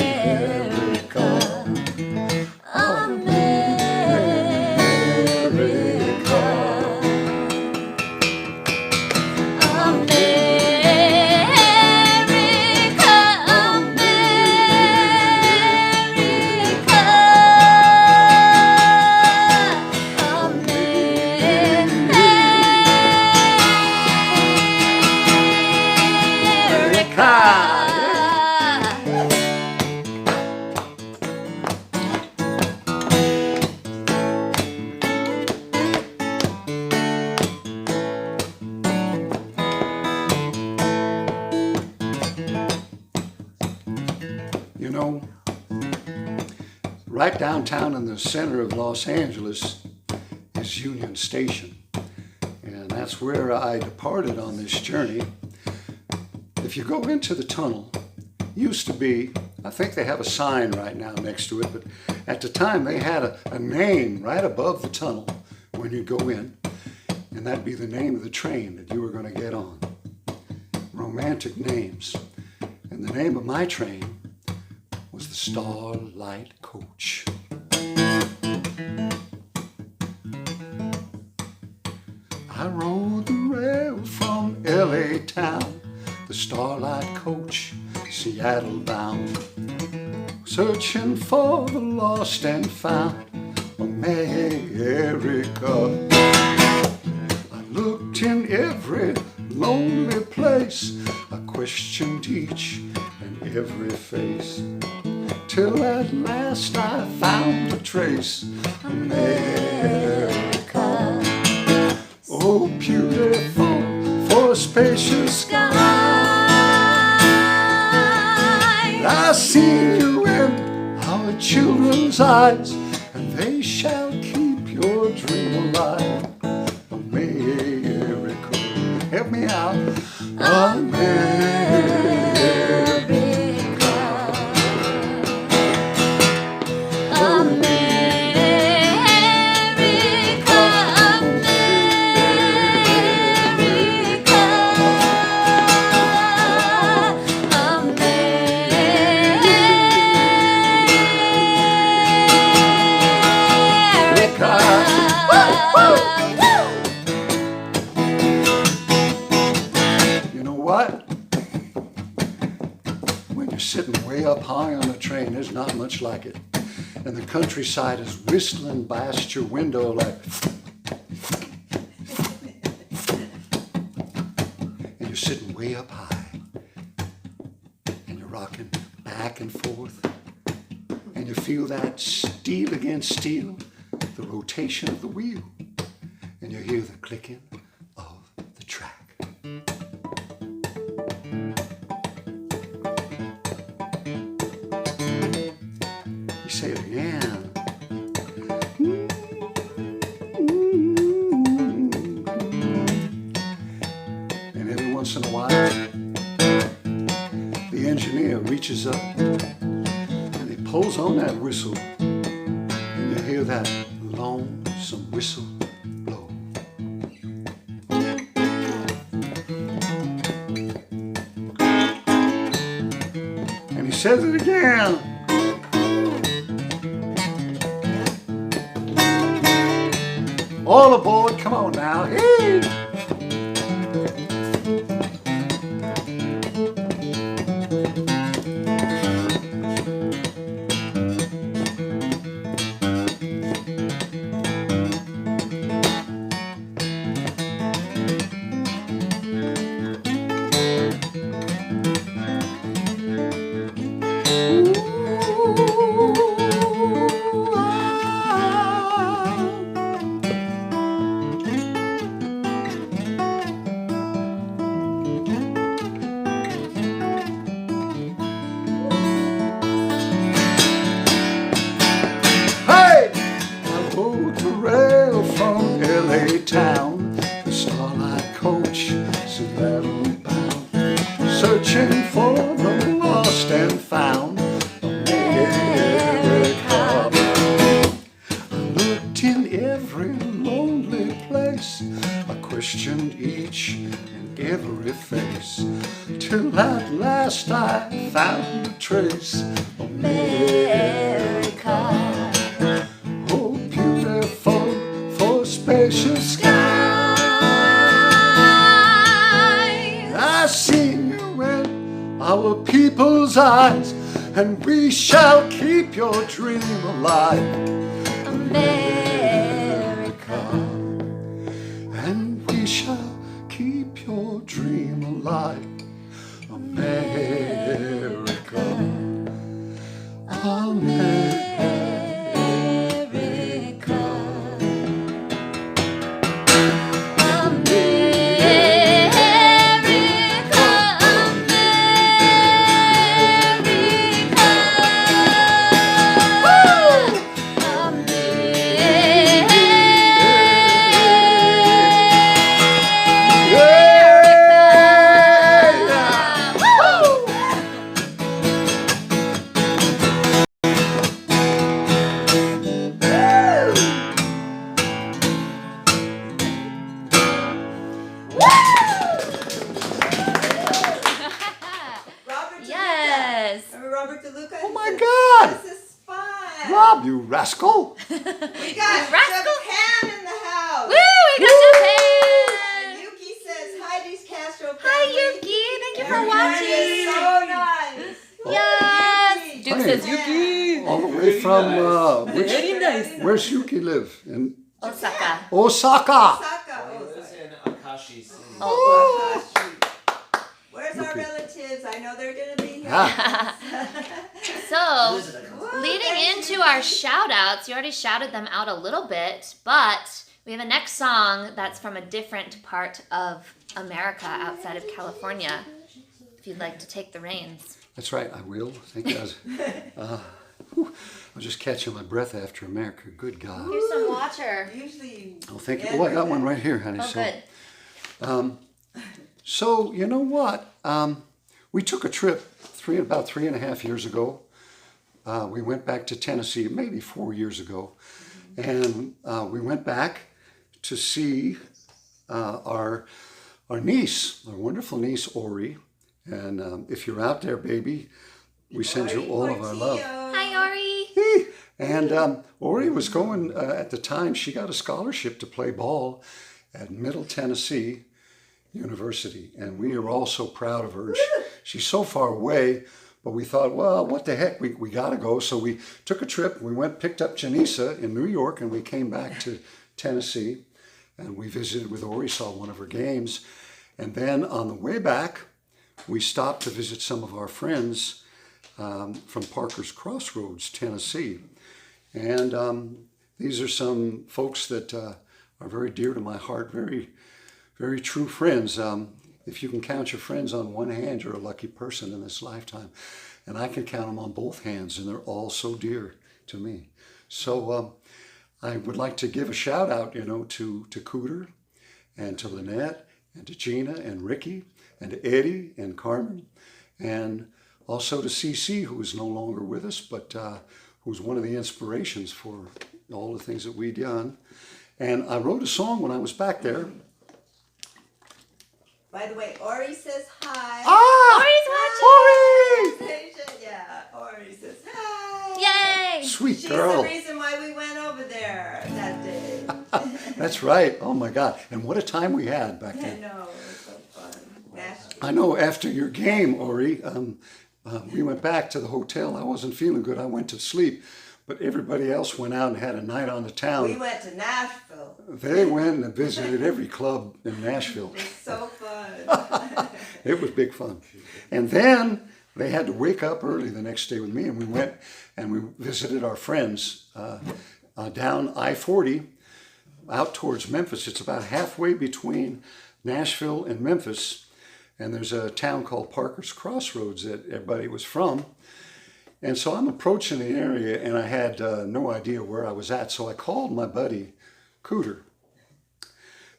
S2: You know, right downtown in the center of Los Angeles is Union Station. And that's where I departed on this journey. If you go into the tunnel, used to be, I think they have a sign right now next to it, but at the time they had a name right above the tunnel when you go in, and that'd be the name of the train that you were going to get on. Romantic names. And the name of my train was the Starlight Coach. I rode the rail from LA town, the Starlight Coach, Seattle bound, searching for the lost and found, America. I looked in every lonely place, I questioned each and every face, till at last I found a trace, America. Oh, beautiful for a spacious sky, I see you in our children's eyes, and they shall keep your dream alive, America. Help me out. America. Sitting way up high on a train, there's not much like it. And the countryside is whistling past your window like, and you're sitting way up high, and you're rocking back and forth, and you feel that steel against steel, the rotation of the wheel, and you hear the clicking of the track. Say it again. And every once in a while, the engineer reaches up and he pulls on that whistle, and you hear that lonesome whistle blow. And he says it again. All aboard, come on now. Hey! Hey! I rode the rail from LA town, the Starlight coach, Seattle bound, searching for the lost and found America. I looked in every lonely place, I questioned each and every face, till at last I found a trace. America, oh beautiful for spacious skies. I seen you in our people's eyes, and we shall keep your dream alive. America, and we shall keep your dream alive. America, America,
S4: Robert DeLuca.
S1: Yes.
S4: Remember Robert DeLuca?
S2: Oh my God!
S4: This is fun.
S2: Rob, you rascal!
S4: We got
S1: rascal.
S4: Japan in the house.
S1: Woo! We got Japan.
S4: Yuki says, hi, Duke de Castro family.
S1: Hi, Yuki. Thank you for
S4: Everybody is
S1: watching.
S4: so nice.
S1: Yes.
S4: Yuki.
S1: Duke
S2: Hi.
S1: says
S5: Yuki!
S2: All the way from,
S5: Very nice.
S2: where's Yuki live? In
S1: Osaka.
S2: Osaka!
S4: Osaka.
S3: Lives in Akashi City.
S1: Oh.
S4: Where's our relatives? I know they're going to be here.
S2: Ah.
S1: So,
S3: Lives in Akashi.
S1: leading
S4: Thank
S1: into
S4: you.
S1: our shout outs, you already shouted them out a little bit, but we have a next song that's from a different part of America outside of California. If you'd like to take the reins.
S2: That's right, I will. Thank you. Whew, I'm just catching my breath after America. Good God.
S1: Here's some water.
S4: Usually.
S2: Oh, thank you. Oh, I got one right here, honey.
S1: Oh, good.
S2: So, you know what? We took a trip about 3.5 years ago. We went back to Tennessee, maybe 4 years ago. And we went back to see our niece, our wonderful niece, Ori. And if you're out there, baby, we send you all of our love.
S1: Hi, Ori.
S2: And Ori was going, at the time, she got a scholarship to play ball at Middle Tennessee University. And we are all so proud of her. She's so far away, but we thought, well, what the heck, we got to go. So we took a trip. We went, picked up Jenisa in New York, and we came back to Tennessee. And we visited with Ori, saw one of her games. And then on the way back, we stopped to visit some of our friends from Parker's Crossroads, Tennessee. And these are some folks that are very dear to my heart, very, very true friends. If you can count your friends on one hand, you're a lucky person in this lifetime. And I can count them on both hands, and they're all so dear to me. So I would like to give a shout out, to Cooter and to Lynette and to Gina and Ricky and to Eddie and Carmen, and also to CC, who is no longer with us, but who was one of the inspirations for all the things that we'd done. And I wrote a song when I was back there.
S4: By the way, Ori says hi.
S1: Ori's watching.
S4: Yeah, Ori says hi.
S1: Yay.
S2: Sweet
S4: She's
S2: girl.
S4: the reason why we went over there that day.
S2: That's right. Oh my God. And what a time we had back
S4: I
S2: then.
S4: know, it was so fun. Nashville.
S2: I know after your game, Ori, we went back to the hotel. I wasn't feeling good. I went to sleep. But everybody else went out and had a night on the town.
S4: We went to Nashville.
S2: They went and visited every club in Nashville.
S4: It was so fun.
S2: It was big fun. And then they had to wake up early the next day with me, and we went and we visited our friends down I-40 out towards Memphis. It's about halfway between Nashville and Memphis, and there's a town called Parker's Crossroads that everybody was from. And so I'm approaching the area, and I had no idea where I was at. So I called my buddy, Cooter,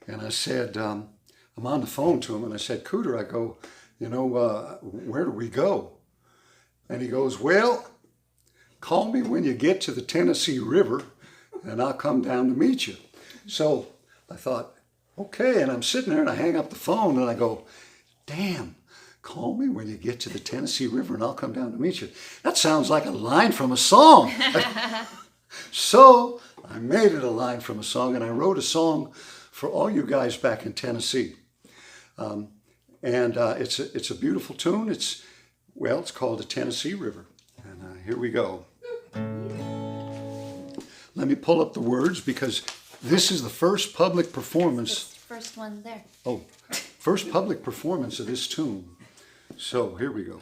S2: and I said, I'm on the phone to him, and I said, Cooter, I go, where do we go? And he goes, well, call me when you get to the Tennessee River, and I'll come down to meet you. So I thought, okay, and I'm sitting there, and I hang up the phone, and I go, damn. Call me when you get to the Tennessee River and I'll come down to meet you. That sounds like a line from a song. So I made it a line from a song, and I wrote a song for all you guys back in Tennessee. It's a beautiful tune. It's called the Tennessee River. And here we go. Let me pull up the words because this is the first public performance.
S1: The first one there.
S2: Oh, first public performance of this tune. So here we go.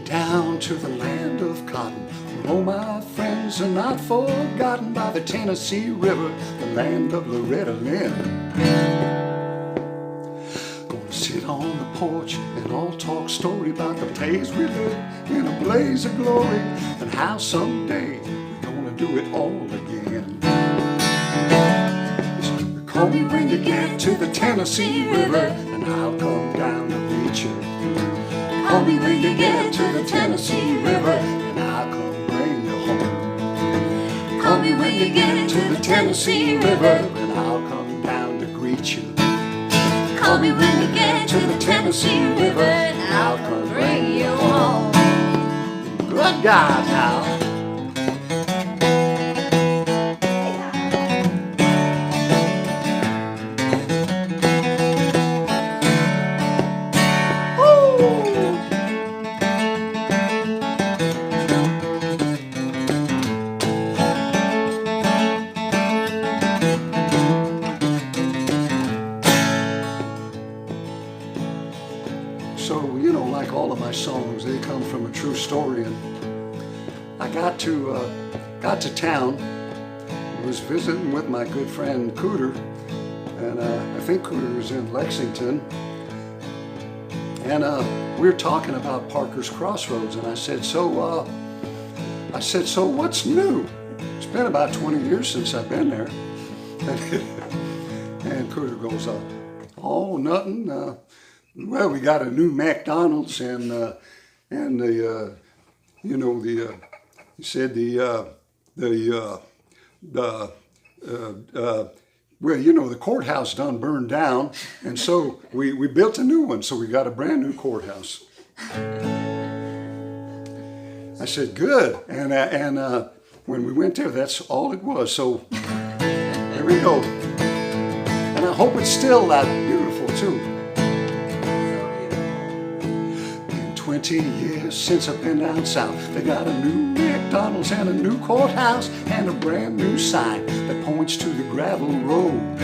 S2: Down to the land of cotton, where all my friends are not forgotten, by the Tennessee River, the land of Loretta Lynn. Gonna sit on the porch and all talk story about the days we lived in a blaze of glory, and how someday we're gonna do it all again. Call me when you get to the Tennessee River, and I'll come down to meet you. Call me when you get to the Tennessee River, and I'll come bring you home. Call me when you get to the Tennessee River, and I'll come down to greet you. Call me when you get to the Tennessee River, and I'll come bring you home. Good God now. So, like all of my songs, they come from a true story. And I got to town, was visiting with my good friend Cooter, and I think Cooter was in Lexington. And we were talking about Parker's Crossroads, and I said, so what's new? It's been about 20 years since I've been there. And Cooter goes, oh, nothing. Well, we got a new McDonald's, and he said the courthouse done burned down, and so we built a new one, so we got a brand new courthouse. I said, good, and when we went there, that's all it was. So there we go, and I hope it's still that beautiful too. 20 years since I've been down south. They got a new McDonald's and a new courthouse and a brand new sign that points to the gravel road.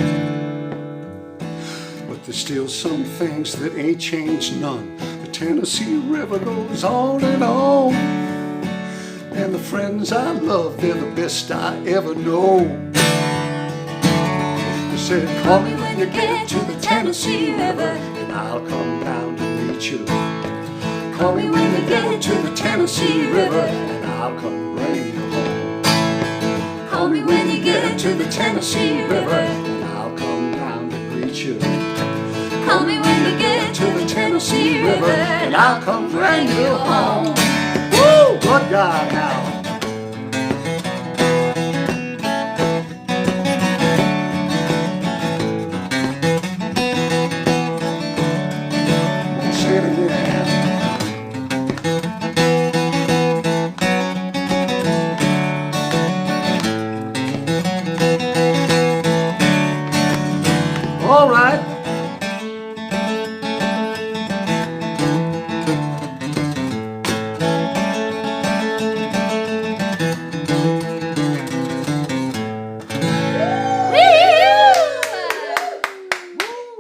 S2: But there's still some things that ain't changed none. The Tennessee River goes on, and the friends I love, they're the best I ever know. They said, call me when you get to the Tennessee River, and I'll come down to meet you. Call me when you get to the Tennessee River, and I'll come bring you home. Call me when you get to the Tennessee River, and I'll come down to greet you. Call me when you get to the Tennessee River, and I'll come bring you home. Woo! Good God now. Say it again. All right.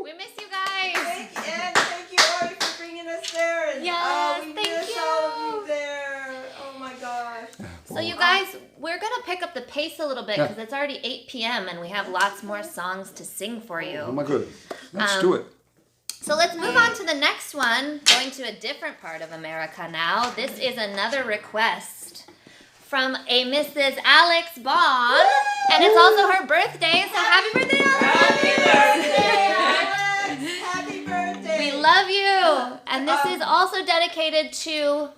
S1: We miss you guys.
S4: Thank you, Ori, for bringing us there. And,
S1: Yes,
S4: we
S1: thank
S4: miss
S1: you.
S4: all of you there. Oh my gosh.
S1: So you guys, we're gonna pick up the pace a little bit because it's already 8 p.m. and we have lots more songs to sing for
S2: Oh
S1: you.
S2: my good. Let's do it.
S1: So let's move on to the next one, going to a different part of America now. This is another request from a Mrs. Alex Bond, and it's also her birthday, so happy birthday, Alex!
S4: Happy birthday.
S1: We love you! And this is also dedicated to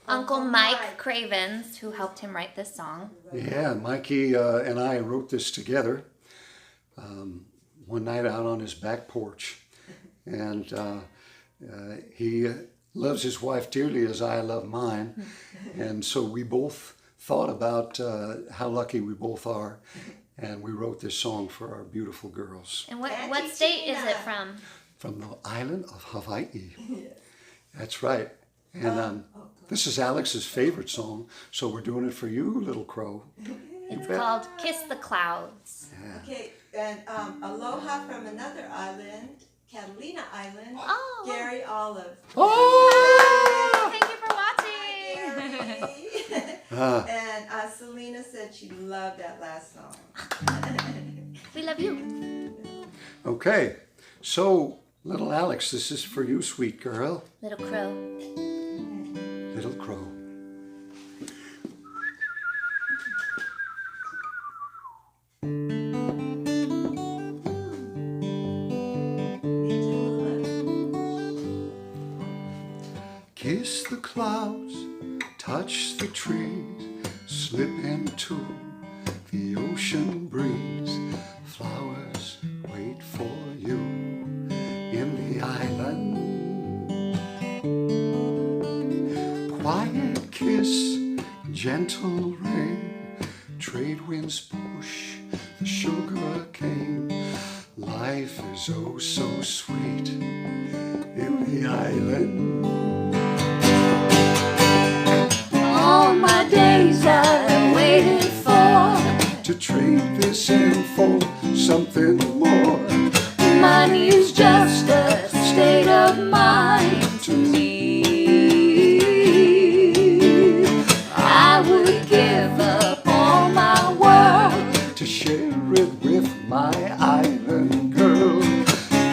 S1: Uncle Mike Cravens, who helped him write this song.
S2: Yeah, Mikey and I wrote this together one night out on his back porch. And he loves his wife dearly as I love mine. And so we both thought about how lucky we both are. And we wrote this song for our beautiful girls.
S1: And what state is it from?
S2: From the island of Hawaii. That's right. And this is Alex's favorite song. So we're doing it for you, little crow.
S1: It's called Kiss the Clouds.
S2: Yeah.
S4: Okay, and aloha from another island, Catalina Island,
S1: Oh,
S4: Gary Olive.
S2: Oh!
S1: thank you for watching.
S4: Gary. And Selena said she loved that last song.
S1: We love you.
S2: Okay, so little Alex, this is for you, sweet girl.
S1: Little crow.
S2: Little crow. Kiss the clouds, touch the trees, slip into the ocean breeze. Flowers wait for you in the island. Quiet kiss, gentle rain, trade winds push the sugar cane. Life is oh so sweet in the island.
S6: All my days I waited for
S2: To trade this in for something more.
S6: money's just a state of mind to me. I would give up all my world,
S2: To share it with my island girl.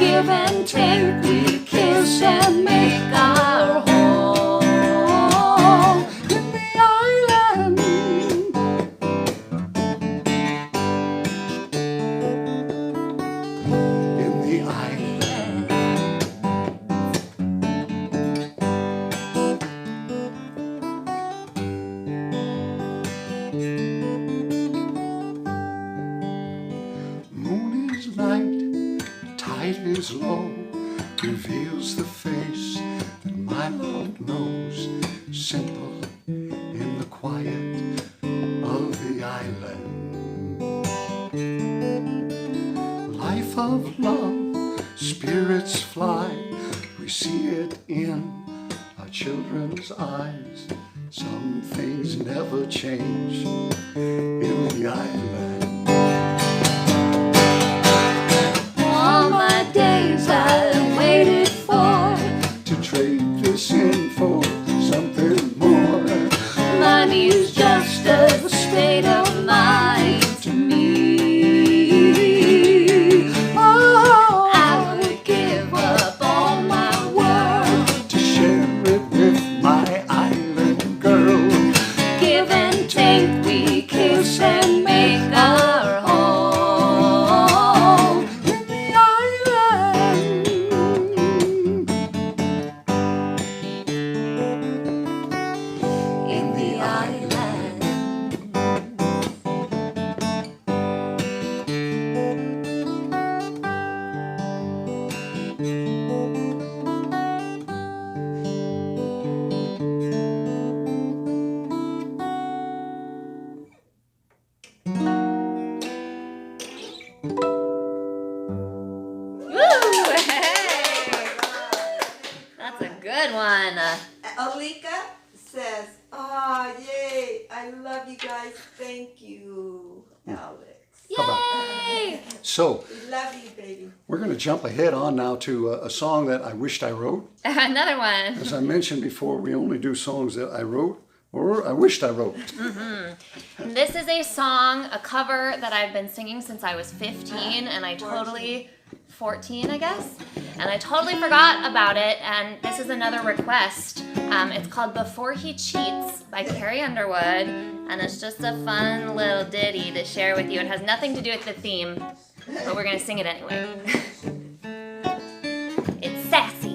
S6: give and take, we kiss and make our home
S2: In the island. In the island. Moon is light, tide is low, reveals the face that my love knows. Simple in the quiet of the island. Life of love, spirits fly. We see it in our children's eyes. Some things never change in the island.
S6: all my days I waited for.
S2: To trade this in for something more.
S6: Money's just a state of mind to me.
S2: Oh,
S6: I would give up all my and take, we kiss and make our home in the island. In the island.
S1: Woo! Hey! That's a good one.
S4: Alika says, "Ah, yay! I love you guys. Thank you, Alex.
S1: Yay!
S2: So
S4: We love you, baby."
S2: we're going to jump ahead on now to a song that I wished I wrote.
S1: Another one.
S2: As I mentioned before, we only do songs that I wrote or I wished I wrote.
S1: This is a song, a cover that I've been singing since I was 15, and I totally 14, I guess. And I totally forgot about it, and this is another request. It's called Before He Cheats by Carrie Underwood, and it's just a fun little ditty to share with you. It has nothing to do with the theme, but we're gonna sing it anyway. It's sassy.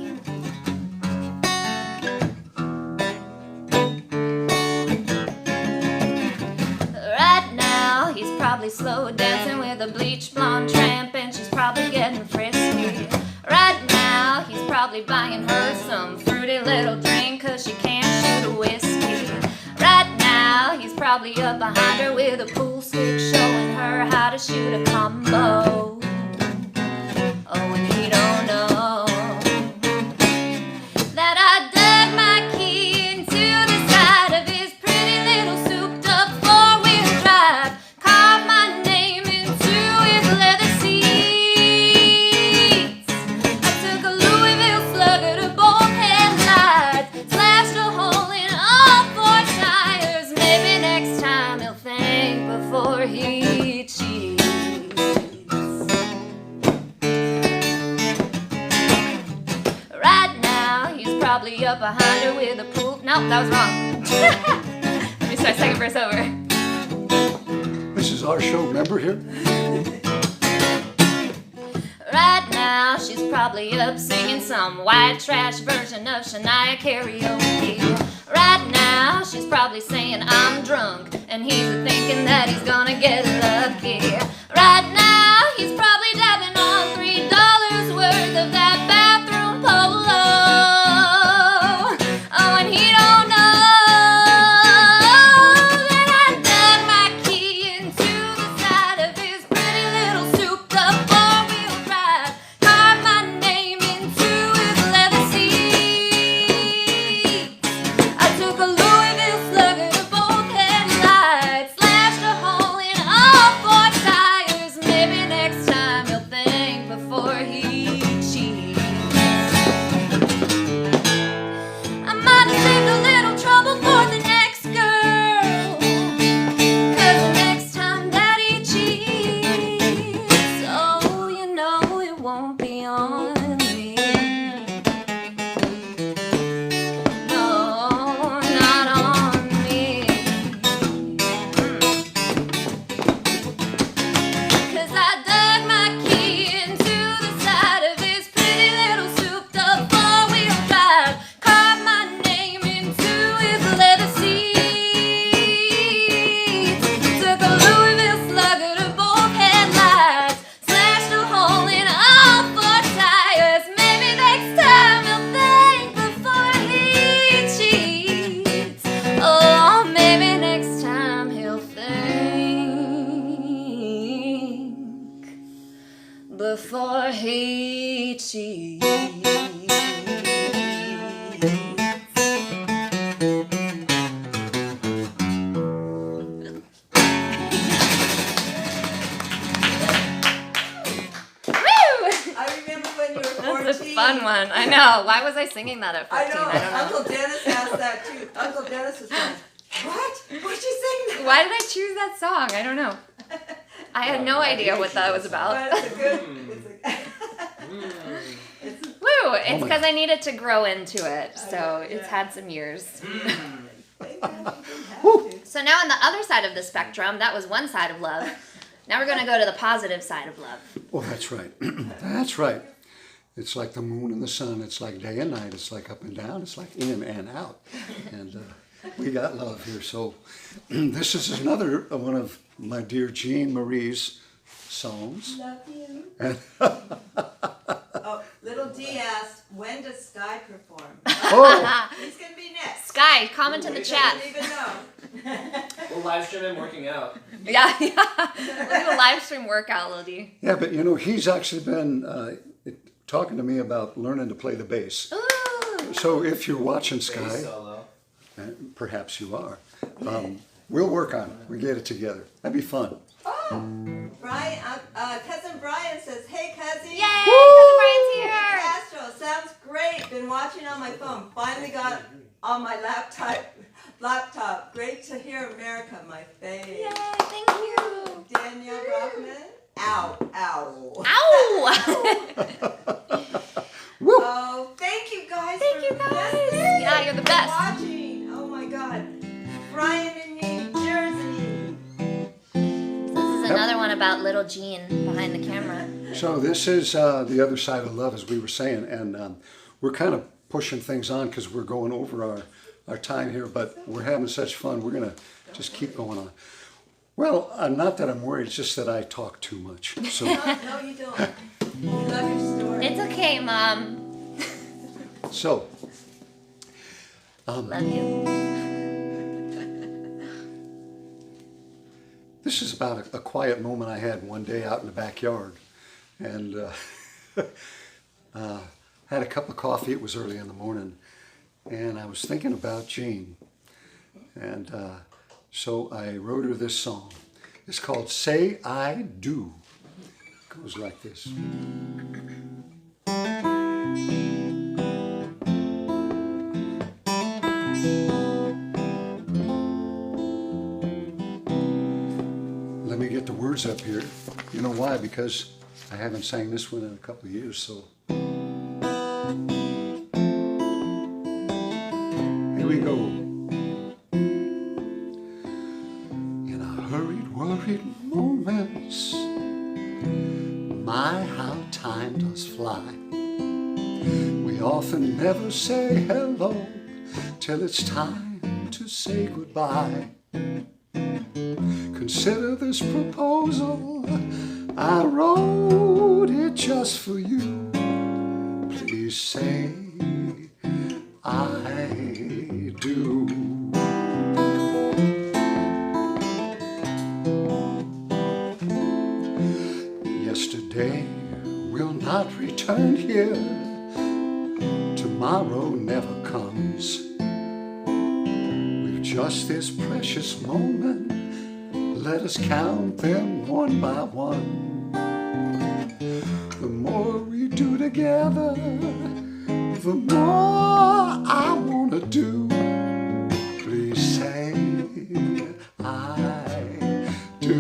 S1: Right now, he's probably slow dancing with a bleach blonde tramp, and she's probably getting frisky. Right now, he's probably buying her some fruity little drink, cause she can't shoot a whiskey. Right now, he's probably up behind her with a pool stick, showing her how to shoot a combo. Oh, and he don't know that I dug my key into the side of his pretty little souped up four-wheel drive, carved my name into his leather seats. I took a Louisville Slugger to both headlights, slashed a hole in all four tires. Maybe next time he'll think before he cheats. Right now, he's probably up behind her with a pool. Nope, that was wrong. Let me start second verse over.
S2: This is our show, remember here?
S1: Right now, she's probably up singing some white trash version of Shania karaoke. Right now, she's probably saying I'm drunk, and he's thinking that he's gonna get lucky. Right now, he's probably dabbing on $3 worth of that bathroom polo. Oh, and he don't know that I dug my key into the side of his pretty little souped up four-wheel drive, carved my name into his leather seats. I took a Louisville Slugger to both headlights, slashed a hole in all four tires. Maybe next time he'll think before he cheats. I might have saved a little trouble for the next girl, 'cause the next time that he cheats, oh, you know it won't be on me. No, not on me. 'Cause I dug my key into the side of his pretty little souped up four-wheel drive, carved my name into his leather seats. Took a Louisville Slugger to both headlights, slashed a hole in all four tires. Maybe next time he'll think before he cheats. Oh, maybe next time he'll think before he cheats. Woo!
S4: I remember when you were 14.
S1: That's a fun one. I know. Why was I singing that at 14?
S4: I know.
S1: I don't know.
S4: Uncle Dennis asked that too. Uncle Dennis was like, "What? What'd you sing that?"
S1: Why did I choose that song? I don't know. I had no idea what that was about.
S4: But it's a good. It's a,
S1: Woo! It's because I needed to grow into it, so it's had some years.
S4: thank God you didn't have to.
S1: So now on the other side of the spectrum, that was one side of love. Now we're going to go to the positive side of love.
S2: Oh, that's right. That's right. It's like the moon and the sun. It's like day and night. It's like up and down. It's like in and out. And we got love here. So this is another one of my dear Jean Marie's songs.
S4: Love you.
S2: And
S4: Oh, little D asked, when does Sky perform?
S2: oh,
S4: He's going to be next.
S1: Sky, comment in the chat.
S4: I don't even know.
S3: We'll live stream him working out.
S1: Yeah. We're going to live stream workout, Lil D.
S2: yeah, but you know, he's actually been talking to me about learning to play the bass.
S1: Ooh.
S2: So if you're watching
S3: Bass
S2: Sky,
S3: solo.
S2: perhaps you are, we'll work on it. We get it together. That'd be fun.
S4: Oh, Brian, cousin Brian says, hey cousin.
S1: Yay! Cousin Brian's
S4: Duke de
S1: here.
S4: Castro, sounds great. Been watching on my phone. Finally got on my laptop. Great to hear America, my fave.
S1: Yay, thank you.
S4: Danielle Brockman. Ow, ow.
S1: Ow!
S4: Oh, thank you guys.
S1: Thank
S4: for
S1: you guys.
S4: listening,
S1: Yeah, you're the
S4: for
S1: best.
S4: Watching. Oh my God. Brian in New Jersey.
S1: This is another one about little Jean behind the camera.
S2: So this is the other side of love, as we were saying, and we're kind of pushing things on because we're going over our time here, but we're having such fun. We're gonna just keep going on. Well, not that I'm worried, it's just that I talk too much. So
S4: No, you don't. We love your story.
S1: It's okay, Mom.
S2: so
S1: Love you.
S2: this is about a quiet moment I had one day out in the backyard, and had a cup of coffee. It was early in the morning, and I was thinking about Jean, and so I wrote her this song. It's called Say I Do. It goes like this. Let me get the words up here. You know why? Because I haven't sang this one in a couple of years, so. Here we go. In a hurried, worried moments, my, how time does fly. We often never say hello till it's time to say goodbye. Consider this proposal, I wrote it just for you. Please say I do. Yesterday will not return here. Tomorrow never comes. With just this precious moment, let us count them one by one. The more we do together, the more I want to do. Please say I do.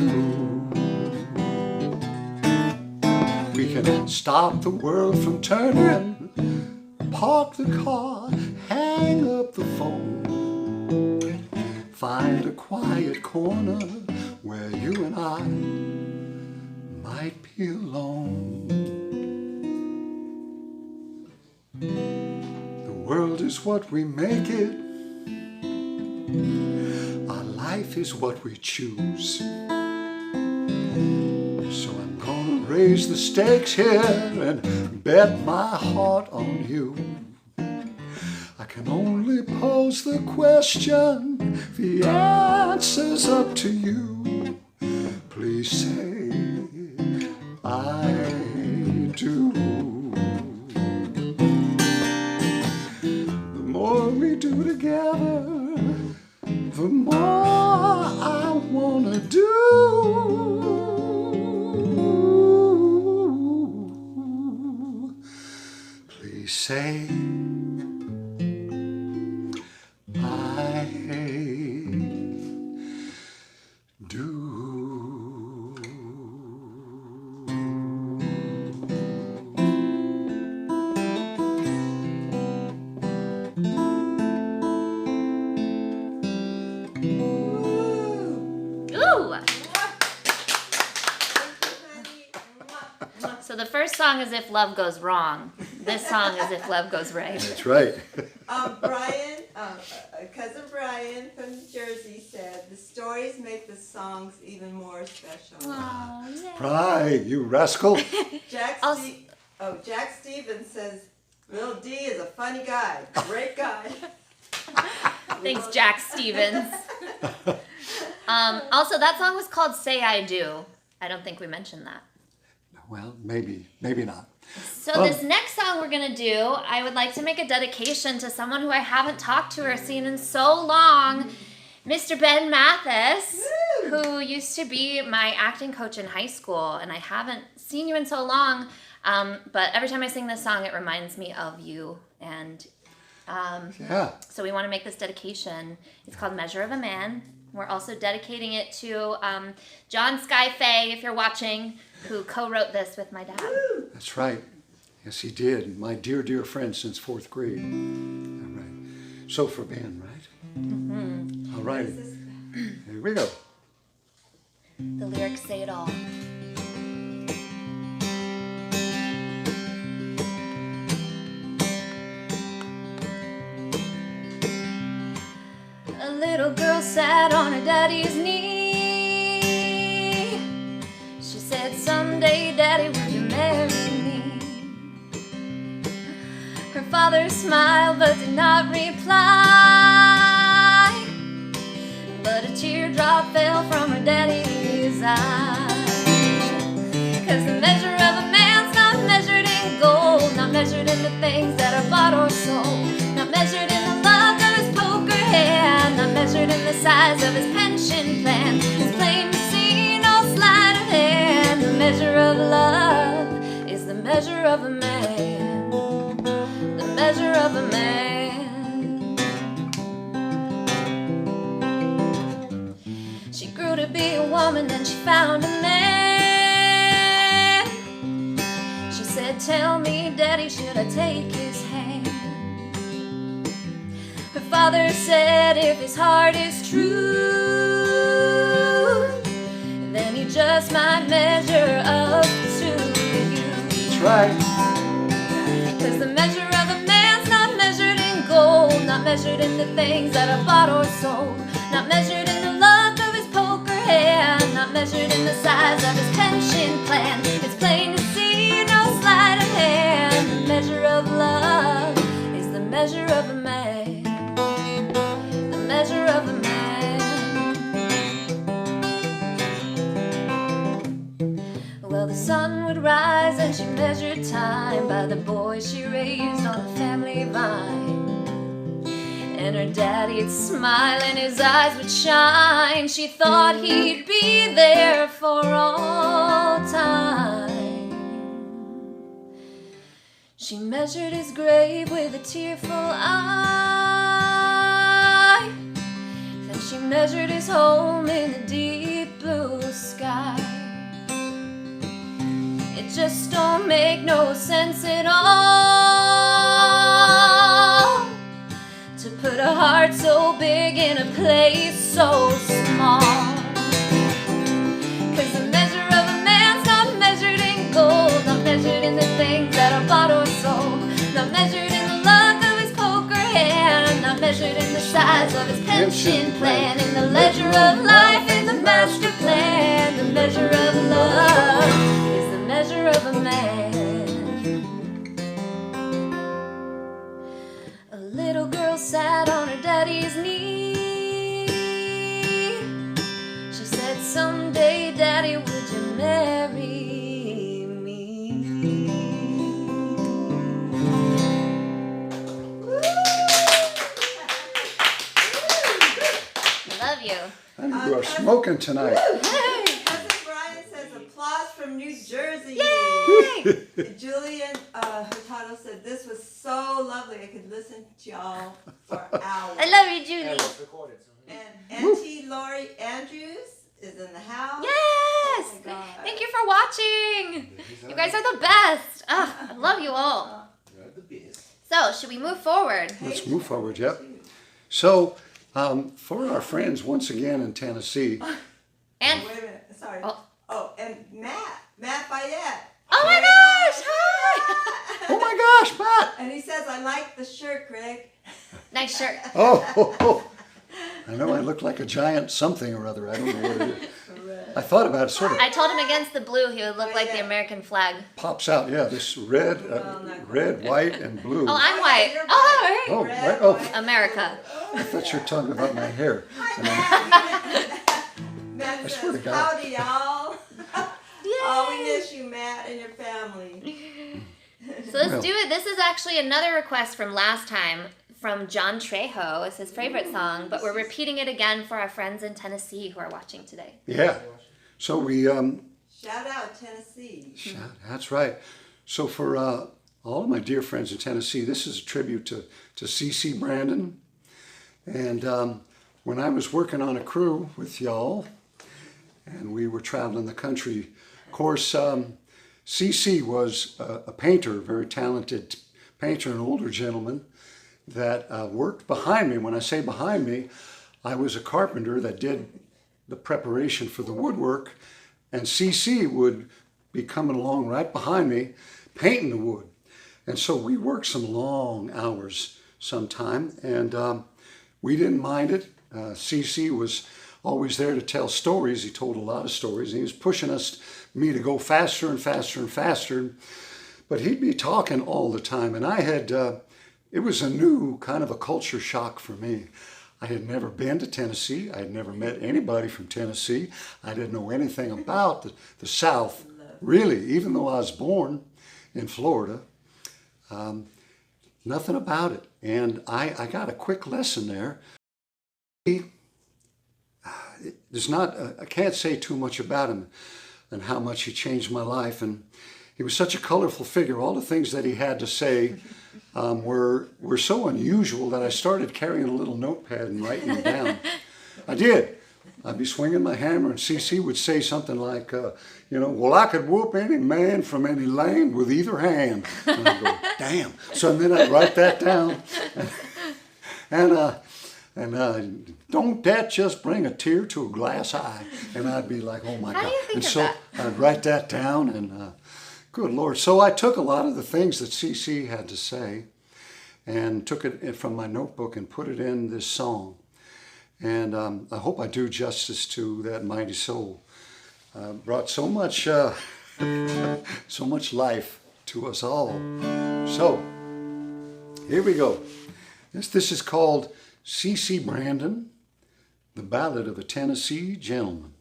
S2: We can stop the world from turning, park the car, hang up the phone, find a quiet corner where you and I might be alone. The world is what we make it. Our life is what we choose. So I'm gonna raise the stakes here and bet my heart on you. I can only pose the question, the answer's up to you. Please say I do. The more we do together, the more I wanna do. Please say I do.
S1: So the first song is If Love Goes Wrong. This song is If Love Goes Right.
S2: That's right.
S4: Brian, cousin Brian from Jersey said the stories make the songs even more special.
S1: Oh, yeah.
S2: Pride, you rascal.
S4: Jack Stevens says Lil D is a funny guy, great guy.
S1: Thanks, Jack Stevens. Also, that song was called Say I Do. I don't think we mentioned that.
S2: Well, maybe not.
S1: So this next song we're going to do, I would like to make a dedication to someone who I haven't talked to or seen in so long, Mr. Ben Mathis, who used to be my acting coach in high school, and I haven't seen you in so long, but every time I sing this song, it reminds me of you, and
S2: Yeah.
S1: so we want to make this dedication. It's called Measure of a Man. We're also dedicating it to John Sky Fay, if you're watching, who co-wrote this with my dad.
S2: That's right. Yes, he did. My dear, dear friend since 4th grade. All right. So for Ben, right? Mm-hmm. All right. Here we go.
S1: The lyrics say it all. A little girl sat on her daddy's knee. She said, someday, Daddy, will you marry me? Her father smiled but did not reply. But a teardrop fell from her daddy's eye. 'Cause the measure of a man's not measured in gold, not measured in the things that are bought or sold, not measured in the love of his poker hand, not measured in the size of his pension plan. It's plain to see, no sleight of hand. The measure of love is the measure of a man. The measure of a man. She grew to be a woman, then she found a man. She said, tell me, Daddy, should I take his hand? Her father said, if his heart is true, then he just might measure up to you.
S2: That's right.
S1: 'Cause the measure of a man's not measured in gold, not measured in the things that are bought or sold, not measured in the luck of his poker hand, not measured in the size of his pension plan. It's plain to see, no sleight of hand. The measure of love is the measure of a man. The measure of a man. Well, the sun would rise and she measured time by the boy she raised on the family vine. And her daddy'd smile and his eyes would shine. She thought he'd be there for all time. She measured his grave with a tearful eye. Then she measured his home in the deep blue sky. It just don't make no sense at all to put a heart so big in a place so small. 'Cause the measure of a man's not measured in gold, not measured in the things that are bought or sold, not measured in the luck of his poker hand, not measured in the size of his pension plan. In the ledger of life, in the master plan, the measure of love is the measure of a man. A little girl sat on her daddy's knee. She said, someday, Daddy, would you marry me? Love you.
S2: And you are smoking tonight.
S4: Cousin Brian says applause from New Jersey.
S1: Yay!
S4: Julian Hurtado said this was so lovely. I could listen to y'all for hours.
S1: I love you, Julie.
S4: And Auntie Lori Andrews is in the house.
S1: Yes!
S4: Oh my God.
S1: Thank you for watching. You guys are the best. I love you all. So, should we move forward?
S2: Let's move forward, yep. So, for our friends once again in Tennessee,
S1: And
S4: Wait a minute. Sorry.
S1: Oh.
S4: Oh, and Matt Fayette.
S1: Oh my gosh! Hi!
S2: Oh my gosh, Matt!
S4: And he says, I like the shirt, Greg.
S1: Nice shirt.
S2: Oh. I know I look like a giant something or other. I don't know what it is. I thought about it, sort of
S1: I told him against the blue he would look like the American flag.
S2: pops out. Yeah, this red, white, and blue.
S1: Oh, I'm
S4: yeah,
S1: white.
S4: you're
S1: Oh, right.
S2: Oh,
S4: Red,
S2: right. Oh,
S4: white.
S1: America.
S2: I thought you were talking about my hair. And
S4: Matt
S2: swear to
S4: says,
S2: God.
S4: howdy, y'all. Oh, we miss you, Matt, and your family.
S1: So let's
S2: Well.
S1: do it. This is actually another request from last time from John Trejo. It's his favorite song, but we're repeating it again for our friends in Tennessee who are watching today.
S2: Yeah. So we,
S4: Shout out, Tennessee.
S2: that's right. So for all of my dear friends in Tennessee, this is a tribute to CC Brandon. And when I was working on a crew with y'all, and we were traveling the country, of course, CC was a painter, a very talented painter, an older gentleman that worked behind me. When I say behind me, I was a carpenter that did the preparation for the woodwork, and CC would be coming along right behind me, painting the wood. And so we worked some long hours sometime, and we didn't mind it. CC was always there to tell stories. He told a lot of stories, and he was pushing me to go faster and faster and faster. But he'd be talking all the time, and I had, it was a new kind of a culture shock for me. I had never been to Tennessee. I had never met anybody from Tennessee. I didn't know anything about the South, really, even though I was born in Florida. Nothing about it. And I got a quick lesson there. There's not, I can't say too much about him and how much he changed my life. And he was such a colorful figure. All the things that he had to say were so unusual that I started carrying a little notepad and writing them down. I did. I'd be swinging my hammer, and CC would say something like, well, I could whoop any man from any land with either hand. And I'd go, damn. So then I'd write that down. And don't that just bring a tear to a glass eye? And I'd be like, oh my
S1: How
S2: God.
S1: do you think
S2: And
S1: of
S2: so
S1: that?
S2: I'd write that down, and good Lord. So I took a lot of the things that CC had to say and took it from my notebook and put it in this song. And I hope I do justice to that mighty soul. Brought so much life to us all. So, here we go. This is called CC Brandon, the Ballad of a Tennessee Gentleman.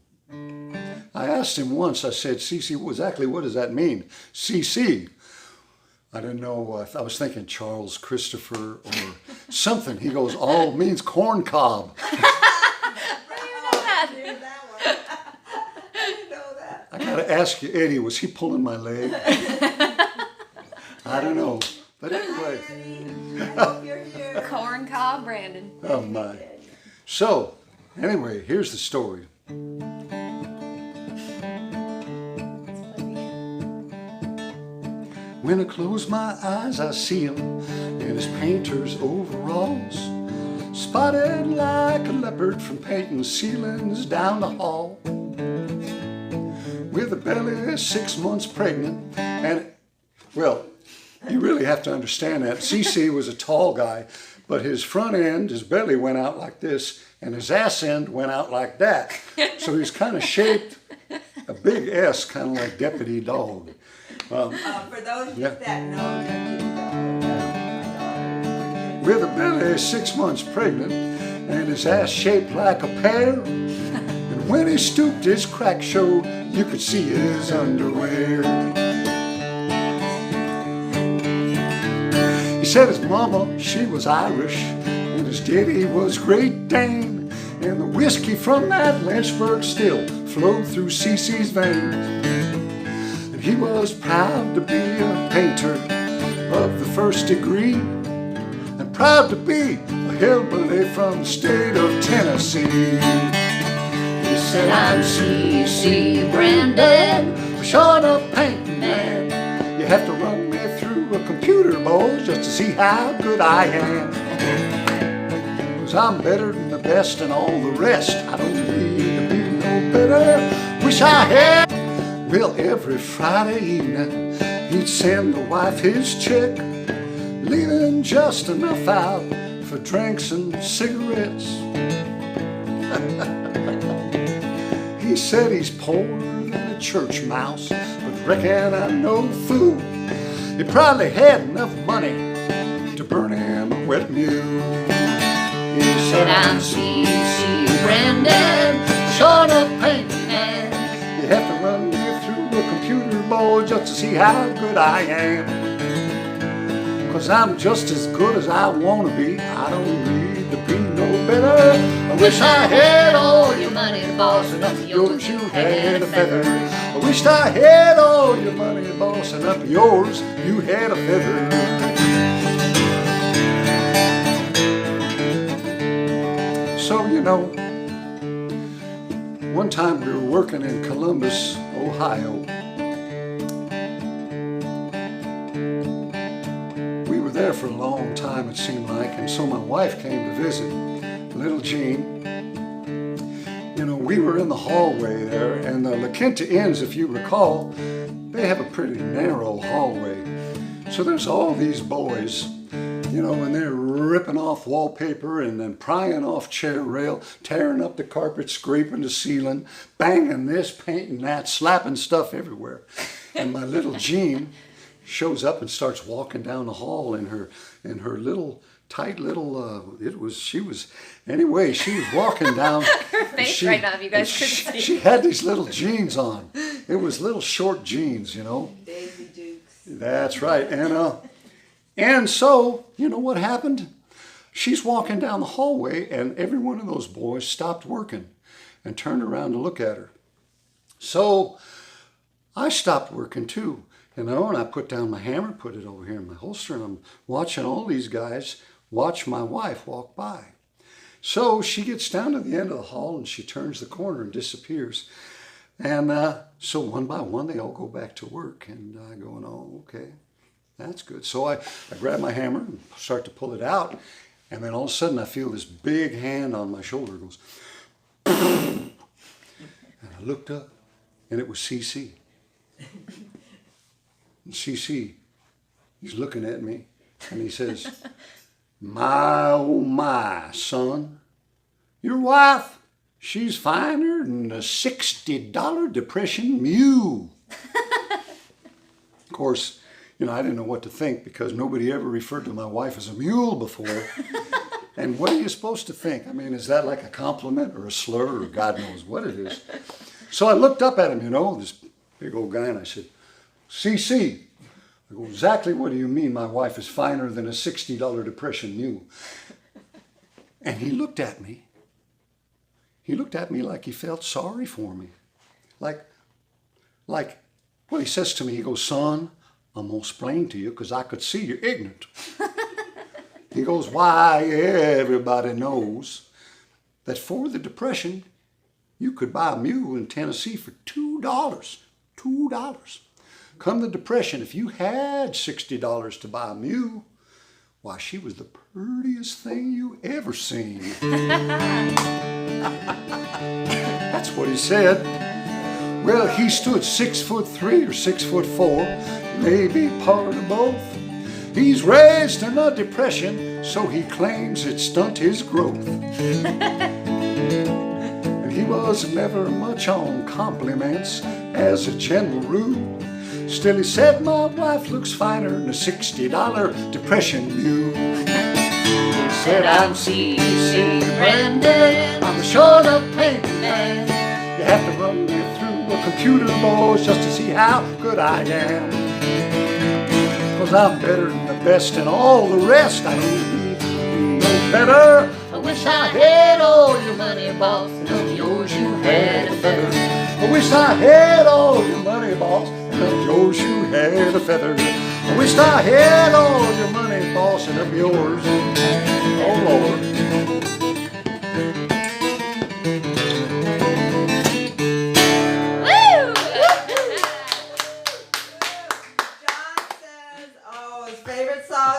S2: I asked him once, I said, CC, exactly what does that mean? CC. I didn't know, I was thinking Charles Christopher or something. He goes, oh, it means corn cob.
S4: I knew that one. I didn't know that.
S2: I gotta ask you, Eddie, was he pulling my leg? I don't know. But anyway,
S4: I hope you're here.
S1: Corn cob Brandon.
S2: oh my. So, anyway, here's the story. When I close my eyes, I see him in his painter's overalls, spotted like a leopard from painting ceilings down the hall. With a belly 6 months pregnant, and, well, you really have to understand that. CC was a tall guy, but his front end, his belly went out like this, and his ass end went out like that. So he's kind of shaped a big S, kind of like Deputy Dog.
S4: For those of you that know,
S2: With a belly 6 months pregnant, and his ass shaped like a pear. And when he stooped, his crack showed, you could see his underwear. He said his mama, she was Irish, and his daddy was Great Dane. And the whiskey from that Lynchburg still flowed through CC's veins. And he was proud to be a painter of the first degree, and proud to be a hillbilly from the state of Tennessee. He said, I'm CC Brandon, a short up painting man. You have to run me through a computer, boys, just to see how good I am. 'Cause I'm better than the best and all the rest. I don't need to be no better. Wish I had Well, every Friday evening, he'd send the wife his check, leaving just enough out for drinks and cigarettes. He said he's poorer than a church mouse, but reckon I'm no fool. He probably had enough money to burn him a wet mule. He
S6: Said I'm CC Brandon, short of painting man.
S2: you have to run me through a computer, boy, just to see how good I am. 'Cause I'm just as good as I want to be. I don't need to be no better. I wish I had all your money, boss, and up yours you had a feather. I wished I had all your money, boss, and up yours you had a feather. So, you know, one time we were working in Columbus, Ohio. We were there for a long time, it seemed like, and so my wife came to visit, little Jean. You know, we were in the hallway there, and the La Quinta Inns, if you recall, they have a pretty narrow hallway. So there's all these boys, you know, and they're ripping off wallpaper and then prying off chair rail, tearing up the carpet, scraping the ceiling, banging this, painting that, slapping stuff everywhere. And my little Jean shows up and starts walking down the hall in her little tight little she was walking down
S1: Her face right now, if you guys could see.
S2: She had these little jeans on. It was little short jeans, you know.
S4: Daisy Dukes.
S2: That's right. And so, you know what happened? She's walking down the hallway and every one of those boys stopped working and turned around to look at her. So I stopped working too, you know, and I put down my hammer, put it over here in my holster, and I'm watching all these guys watch my wife walk by. So she gets down to the end of the hall and she turns the corner and disappears. And so one by one, they all go back to work. And I go, oh, okay, that's good. So I grab my hammer and start to pull it out. And then all of a sudden, I feel this big hand on my shoulder. It goes, and I looked up, and it was CC. And CC, he's looking at me, and he says, my, oh my, son, your wife, she's finer than a $60 depression mule. Of course, you know, I didn't know what to think because nobody ever referred to my wife as a mule before. And what are you supposed to think? I mean, is that like a compliment or a slur or God knows what it is? So I looked up at him, you know, this big old guy, and I said, CC. I go, exactly what do you mean my wife is finer than a $60 depression mule? And he looked at me. He looked at me like he felt sorry for me. Like, well, he says to me, he goes, son, I'm going to explain to you because I could see you're ignorant. He goes, why, everybody knows that for the depression, you could buy a mule in Tennessee for $2. $2. Come the depression, if you had $60 to buy a mule, why, she was the prettiest thing you ever seen. That's what he said. Well, he stood 6'3" or 6'4", maybe part of both. He's raised in a depression, so he claims it stunted his growth. And he was never much on compliments as a general rule. Still, he said, my wife looks finer than a $60 depression mule. He said, I'm CC Brandon, I'm the short of painting man. You have to run me through a computer, boys, just to see how good I am. 'Cause I'm better than the best and all the rest. I don't need to be no better. I wish I had all your money, boss, and of yours you had a feather. I wish I had all your money, boss, and of yours you had a feather. I wish I had all your money, boss, and of yours, oh Lord.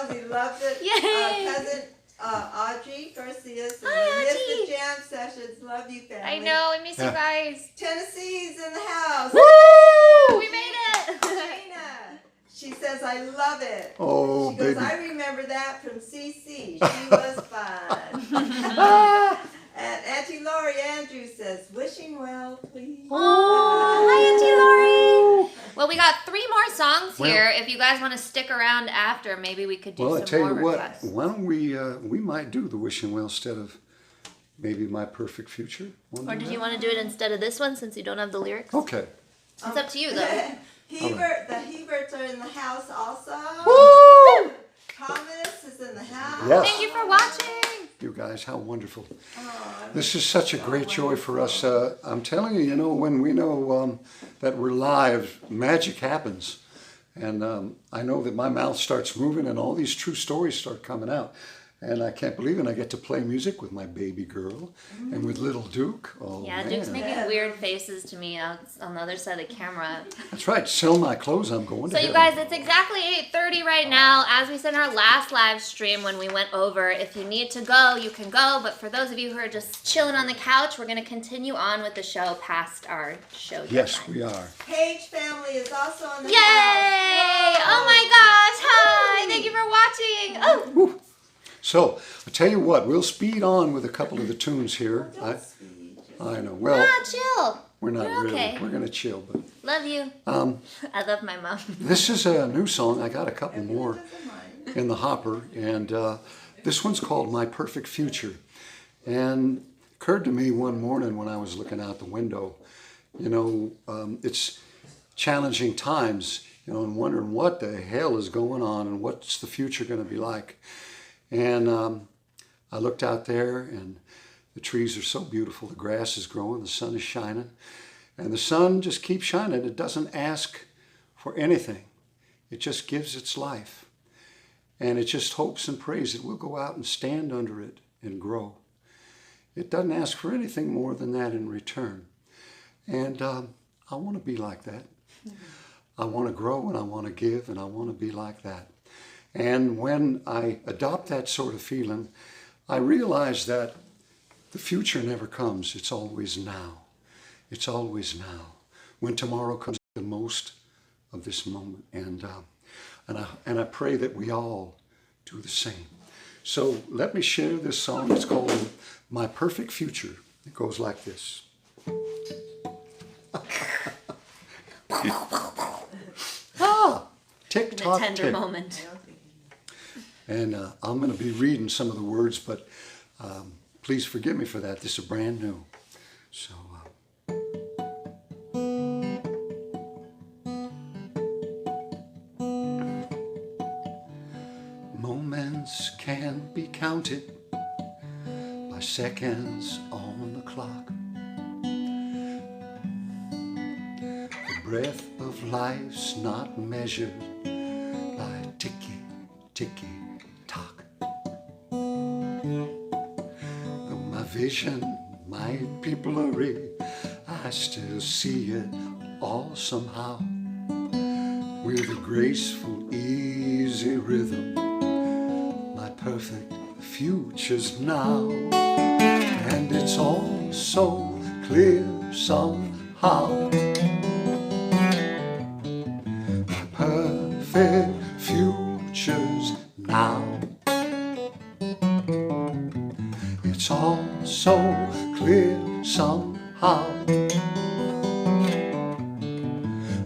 S4: He loved it.
S1: Yay!
S4: Cousin Audrey Garcia's
S1: Hi,
S4: missed
S1: Audrey.
S4: the jam sessions. Love you, family.
S1: I know, I miss you guys.
S4: Tennessee's in the house.
S2: Woo!
S4: She says, I love it.
S2: Oh,
S4: She goes,
S2: baby.
S4: I remember that from CC. She was fun. And Auntie Lori Andrews says, wishing well, please.
S1: Oh, hi, Auntie Lori. Well, we got 3 more songs
S2: Well-
S1: here. If you guys want to stick around after, maybe we could do
S2: Well, I
S1: some
S2: tell
S1: more
S2: you what,
S1: requests.
S2: why don't we might do the wishing well instead of maybe my perfect future.
S1: Or did you want to do it instead of this one since you don't have the lyrics?
S2: Okay.
S1: It's up to you, though.
S4: Hebert, the Heberts are in the house also.
S1: Woo!
S4: Thomas is in the house.
S2: Yes.
S1: Thank you for watching.
S2: You guys, how wonderful.
S4: Oh,
S2: This is such a great joy for us. I'm telling you, when we know that we're live, magic happens. And I know that my mouth starts moving and all these true stories start coming out. And I can't believe it. I get to play music with my baby girl and with little Duke. Oh,
S1: Yeah,
S2: man.
S1: Duke's making weird faces to me out on the other side of the camera.
S2: That's right. Sell my clothes. I'm going to
S1: So you
S2: heaven.
S1: guys, it's exactly 8:30 right now. As we said in our last live stream when we went over, if you need to go, you can go. But for those of you who are just chilling on the couch, we're going to continue on with the show past our show
S2: Yes,
S1: deadline.
S2: we are.
S4: Page family is also in the
S1: Yay!
S4: house.
S1: Oh my gosh! Hi! Thank you for watching. Oh,
S2: Woo. So, I'll tell you what, we'll speed on with a couple of the tunes here. I know. Well,
S1: chill.
S2: we're not
S1: You're
S2: really.
S1: okay.
S2: We're going to chill. But
S1: Love you. I love my mom.
S2: this is a new song. I got a couple more in the hopper. And this one's called My Perfect Future. And it occurred to me one morning when I was looking out the window, it's challenging times, and wondering what the hell is going on and what's the future going to be like. And I looked out there and the trees are so beautiful. The grass is growing, the sun is shining. And the sun just keeps shining. It doesn't ask for anything. It just gives its life. And it just hopes and prays that we'll go out and stand under it and grow. It doesn't ask for anything more than that in return. And I want to be like that. I want to grow and I want to give and I want to be like that. And when I adopt that sort of feeling, I realize that the future never comes. It's always now. It's always now. When tomorrow comes, the most of this moment. And I pray that we all do the same. So let me share this song. It's called My Perfect Future. It goes like this. Tick
S1: The
S2: tock
S1: tender
S2: tick.
S1: moment.
S2: And I'm going to be reading some of the words, but please forgive me for that. This is brand new. So, moments can be counted by seconds on the clock. The breath of life's not measured by ticky, ticky, tock. Though my vision might be blurry, I still see it all somehow. With a graceful, easy rhythm, my perfect future's now. And it's all so clear somehow. My perfect future's now. It's all so clear somehow.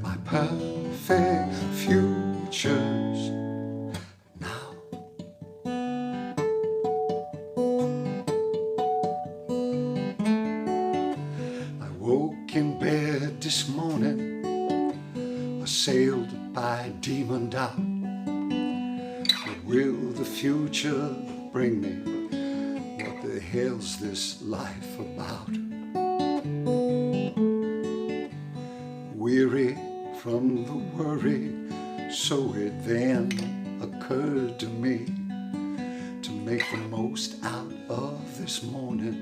S2: My perfect future's now. I woke in bed this morning, assailed by demon doubt. What will the future bring me? What the hell's this life about? Weary from the worry, so it then occurred to me to make the most out of this morning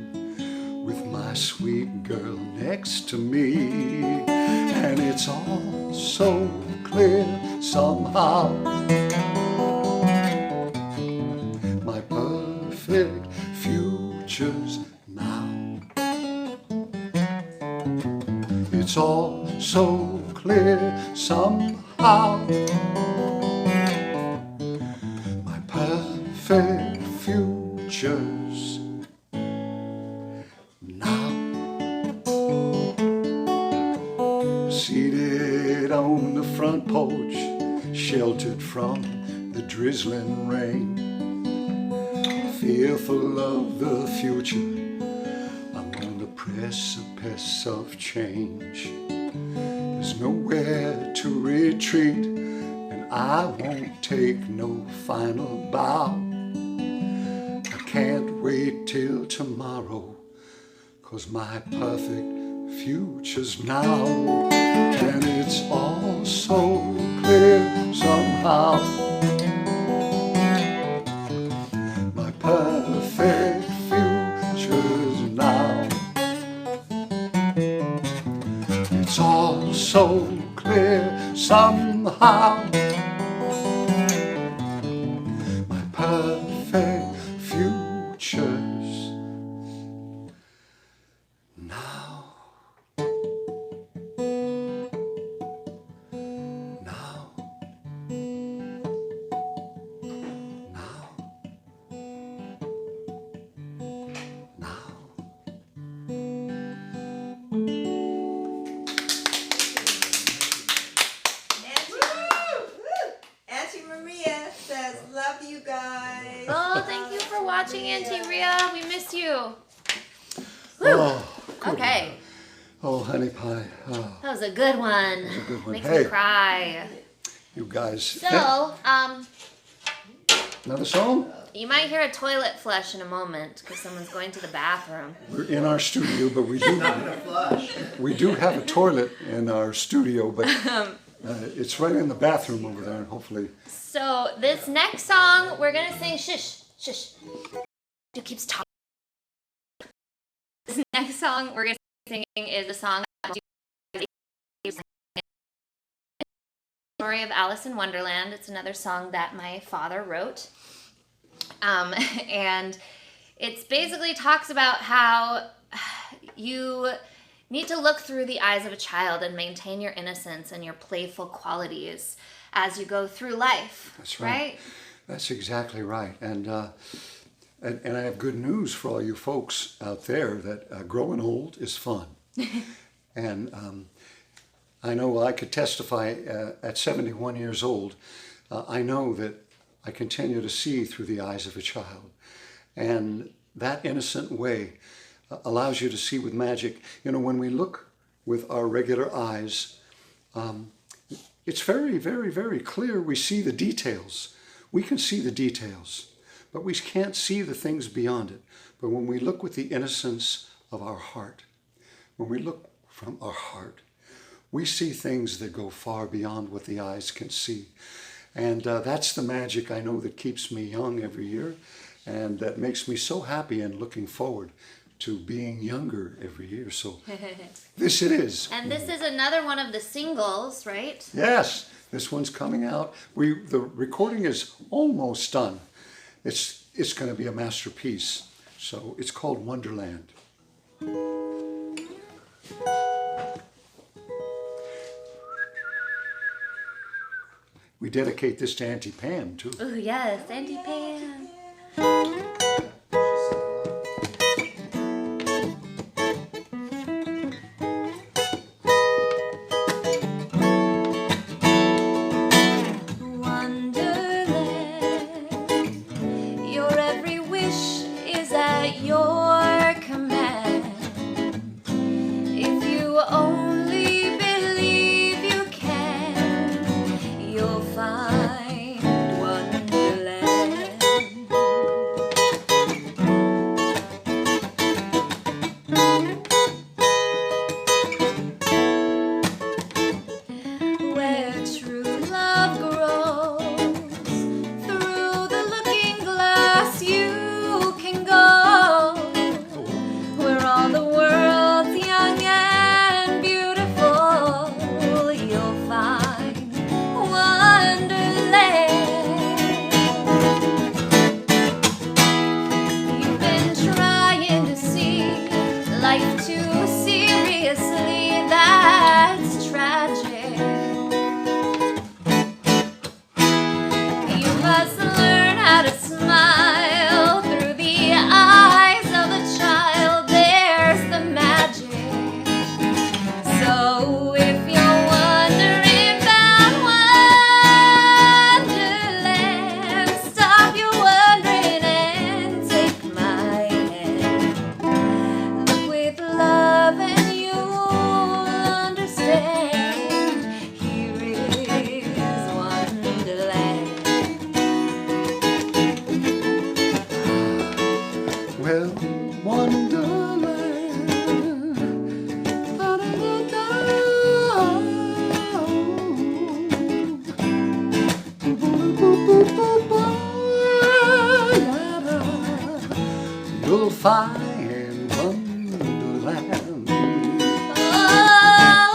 S2: with my sweet girl next to me. And it's all so clear somehow. My perfect future's now. It's all so clear somehow. somehow. My perfect future's now. Seated on the front porch, sheltered from the drizzling rain, fearful of the future, I'm on the precipice of change. There's nowhere to retreat, and I won't take no final bow. I can't wait till tomorrow, 'cause my perfect future's now. And it's all so clear somehow. My perfect future's now. It's all so clear somehow. My perfect future's now. Now. Now. Now.
S4: Auntie Maria says, love you guys.
S1: Oh, thank you for watching, Auntie Rhea. We miss you.
S2: Oh, good.
S1: Okay,
S2: Oh, honey pie. Oh,
S1: that was a good one.
S2: a good one.
S1: Makes
S2: Hey.
S1: me cry.
S2: you guys.
S1: So,
S2: Another song?
S1: you might hear a toilet flush in a moment because someone's going to the bathroom.
S2: We're in our studio, but we do have a toilet in our studio, but it's right in the bathroom over there, and hopefully.
S1: So this next song, we're gonna sing shush, shush. Dude keeps talking. This next song we're gonna sing is a song Story of Alice in Wonderland. It's another song that my father wrote. And it's basically talks about how you need to look through the eyes of a child and maintain your innocence and your playful qualities as you go through life.
S2: That's right. That's exactly right. And I have good news for all you folks out there that growing old is fun. And I know I could testify at 71 years old, I know that I continue to see through the eyes of a child. And that innocent way allows you to see with magic. You know, when we look with our regular eyes, it's very, very, very clear. We see the details. We can see the details, but we can't see the things beyond it. But when we look with the innocence of our heart, when we look from our heart, we see things that go far beyond what the eyes can see. And that's the magic I know that keeps me young every year, and that makes me so happy and looking forward to being younger every year. So this it is.
S1: And this is another one of the singles, right?
S2: Yes, this one's coming out. The recording is almost done. It's going to be a masterpiece. So it's called Wonderland. We dedicate this to Auntie Pam too.
S1: Oh yes, Auntie Pam.
S2: fine Wonderland.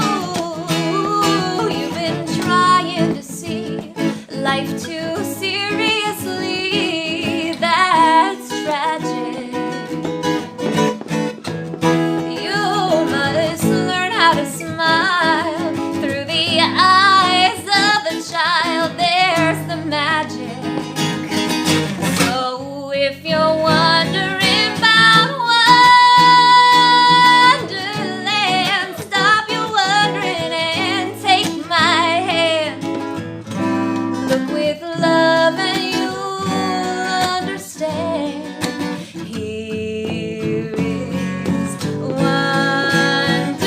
S6: Oh, you've been trying to see life too seriously. That's tragic. You must learn how to smile through the eyes of the child. There's the magic. So if you're wondering about Wonderland, stop your wondering and take my hand. Look with love and you'll understand. Here is Wonderland.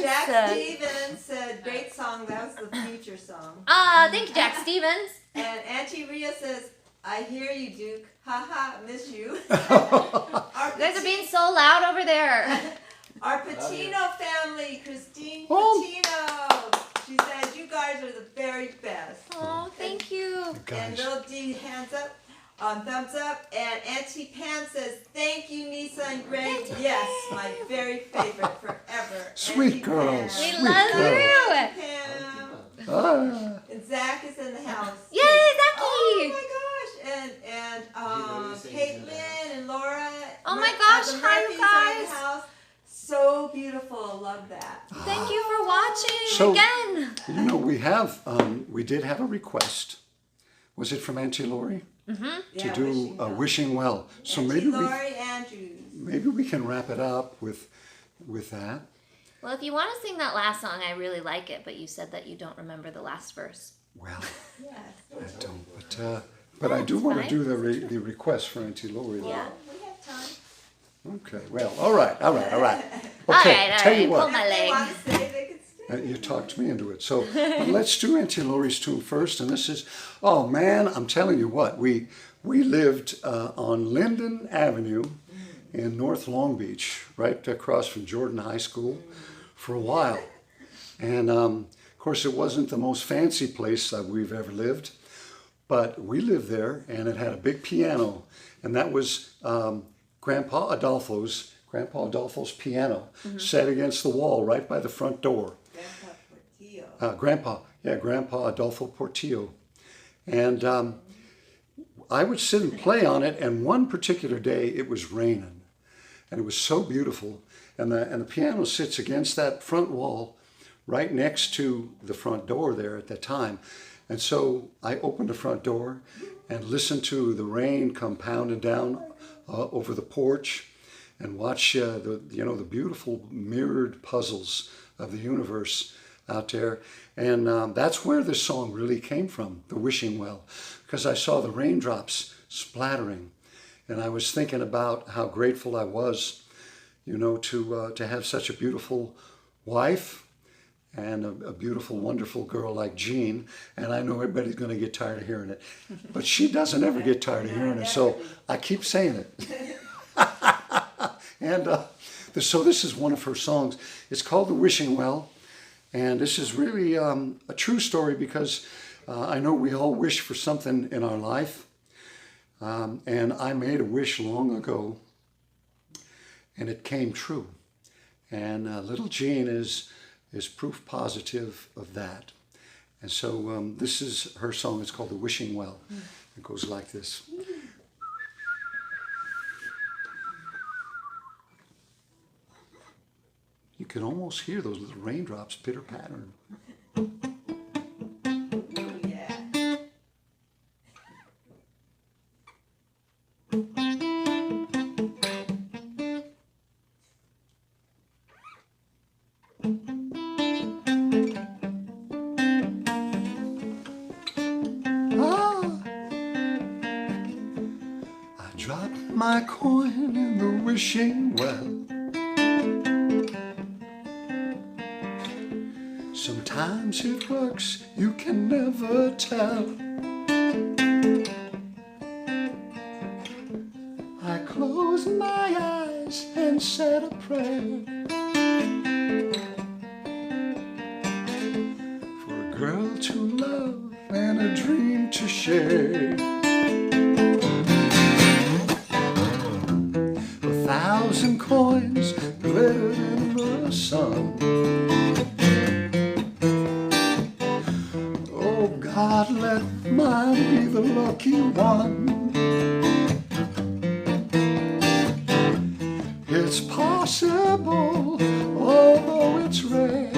S4: Jack Stevens said, great song, that was the future song.
S1: Thank you, Jack Stevens.
S4: And Auntie Rhea says, I hear you, Duke. Ha ha, miss you.
S1: You guys are being so loud over there.
S4: Our Patino family, Christine
S2: Oh.
S4: Patino. She says, you guys are the very best.
S1: Oh, thank you.
S4: And
S2: Guys,
S4: little D, hands up, thumbs up. And Auntie Pam says, thank you, Nisa and Greg. Yes, my very favorite forever.
S2: Sweet
S4: Auntie
S2: girl,
S4: Pam.
S1: We
S2: sweet
S1: love
S2: girl.
S1: you.
S4: Pam.
S2: Ah,
S4: And Zach is in the house.
S1: Yay,
S4: Oh
S1: Zaki.
S4: my gosh! And Caitlin and Laura.
S1: Oh my gosh,
S4: the
S1: hi, you
S4: Murphys are in the
S1: guys.
S4: house. So beautiful. Love that.
S1: Thank you for watching
S2: So-
S1: again.
S2: you know, we did have a request. Was it from Auntie Lori? To
S4: Yeah,
S2: do
S4: wishing well.
S2: Wishing Well. So
S4: Auntie Lori Andrews.
S2: maybe we can wrap it up with that.
S1: Well, if you want to sing that last song, I really like it, but you said that you don't remember the last verse.
S2: Well,
S4: Yes.
S2: I don't, but I do want to
S1: fine.
S2: do the request for Auntie Lori. though.
S1: Yeah.
S4: We have time.
S2: Okay. Well, all right. Okay.
S1: All right,
S2: Tell you
S1: pull
S2: what.
S1: my
S4: If they
S1: leg.
S4: want to stay, they can stay.
S2: You talked me into it. So but let's do Auntie Lori's tune first. And this is, oh man, I'm telling you what, we lived on Linden Avenue in North Long Beach, right across from Jordan High School for a while. And of course, it wasn't the most fancy place that we've ever lived, but we lived there and it had a big piano. And that was Grandpa Adolfo's piano set against the wall right by the front door.
S4: Grandpa Portillo.
S2: Grandpa Adolfo Portillo. And I would sit and play on it, and one particular day it was raining, and it was so beautiful. And the piano sits against that front wall right next to the front door there at that time. And so I opened the front door and listened to the rain come pounding down over the porch and watch the beautiful mirrored puzzles of the universe out there. And that's where this song really came from, the Wishing Well, because I saw the raindrops splattering. And I was thinking about how grateful I was, to have such a beautiful wife and a beautiful, wonderful girl like Jean. And I know everybody's going to get tired of hearing it, but she doesn't ever get tired of hearing it. So I keep saying it. And so this is one of her songs. It's called The Wishing Well. And this is really a true story because I know we all wish for something in our life. And I made a wish long ago, and it came true. And little Jean is proof positive of that. And so this is her song. It's called The Wishing Well. It goes like this. You can almost hear those little raindrops pitter-pattering.
S4: Oh, yeah.
S2: I dropped my coin in the wishing well. Sometimes it works, you can never tell. I closed my eyes and said a prayer for a girl to love and a dream to share. 1,000 coins glittered in the sun. Oh God, let mine be the lucky one. It's possible, although it's rare.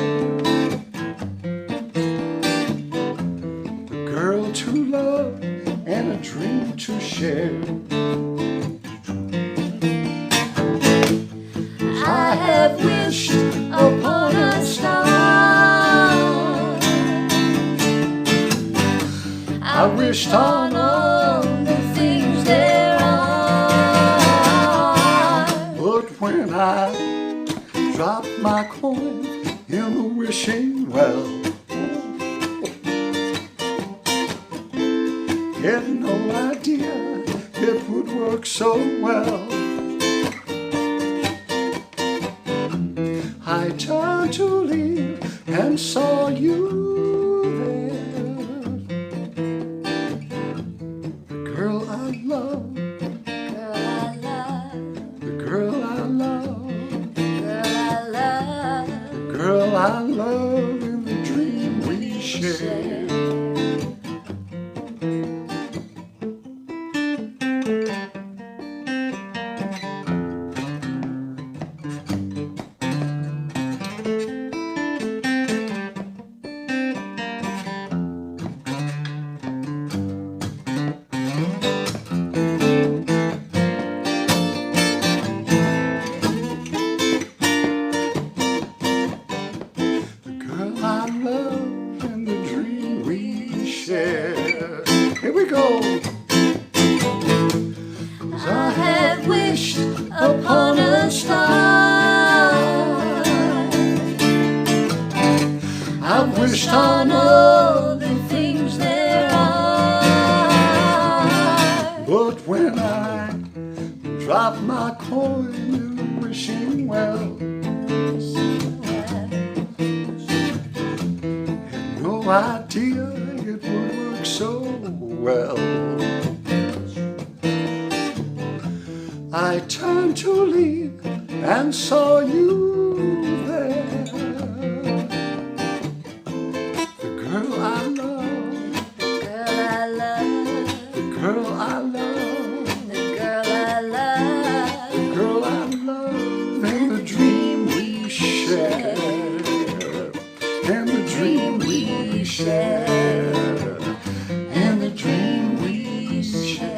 S2: A girl to love and a dream to share. I have wished upon a star. I wished on all the things there are. But when I dropped my coin in the wishing well, had no idea it would work so well. I turned to leave and saw you there. The girl I love, the girl I love, the girl I love in the dream we share. Here we go. 'Cause I have wished upon a star. I've wished on all the things there are. But when I drop my coin in the wishing well, had no idea it would work so well. I turned to leave and saw you there. The girl I love, the girl I love, the girl I love, the girl I love, and the dream we share, and the dream we share, and the dream we share.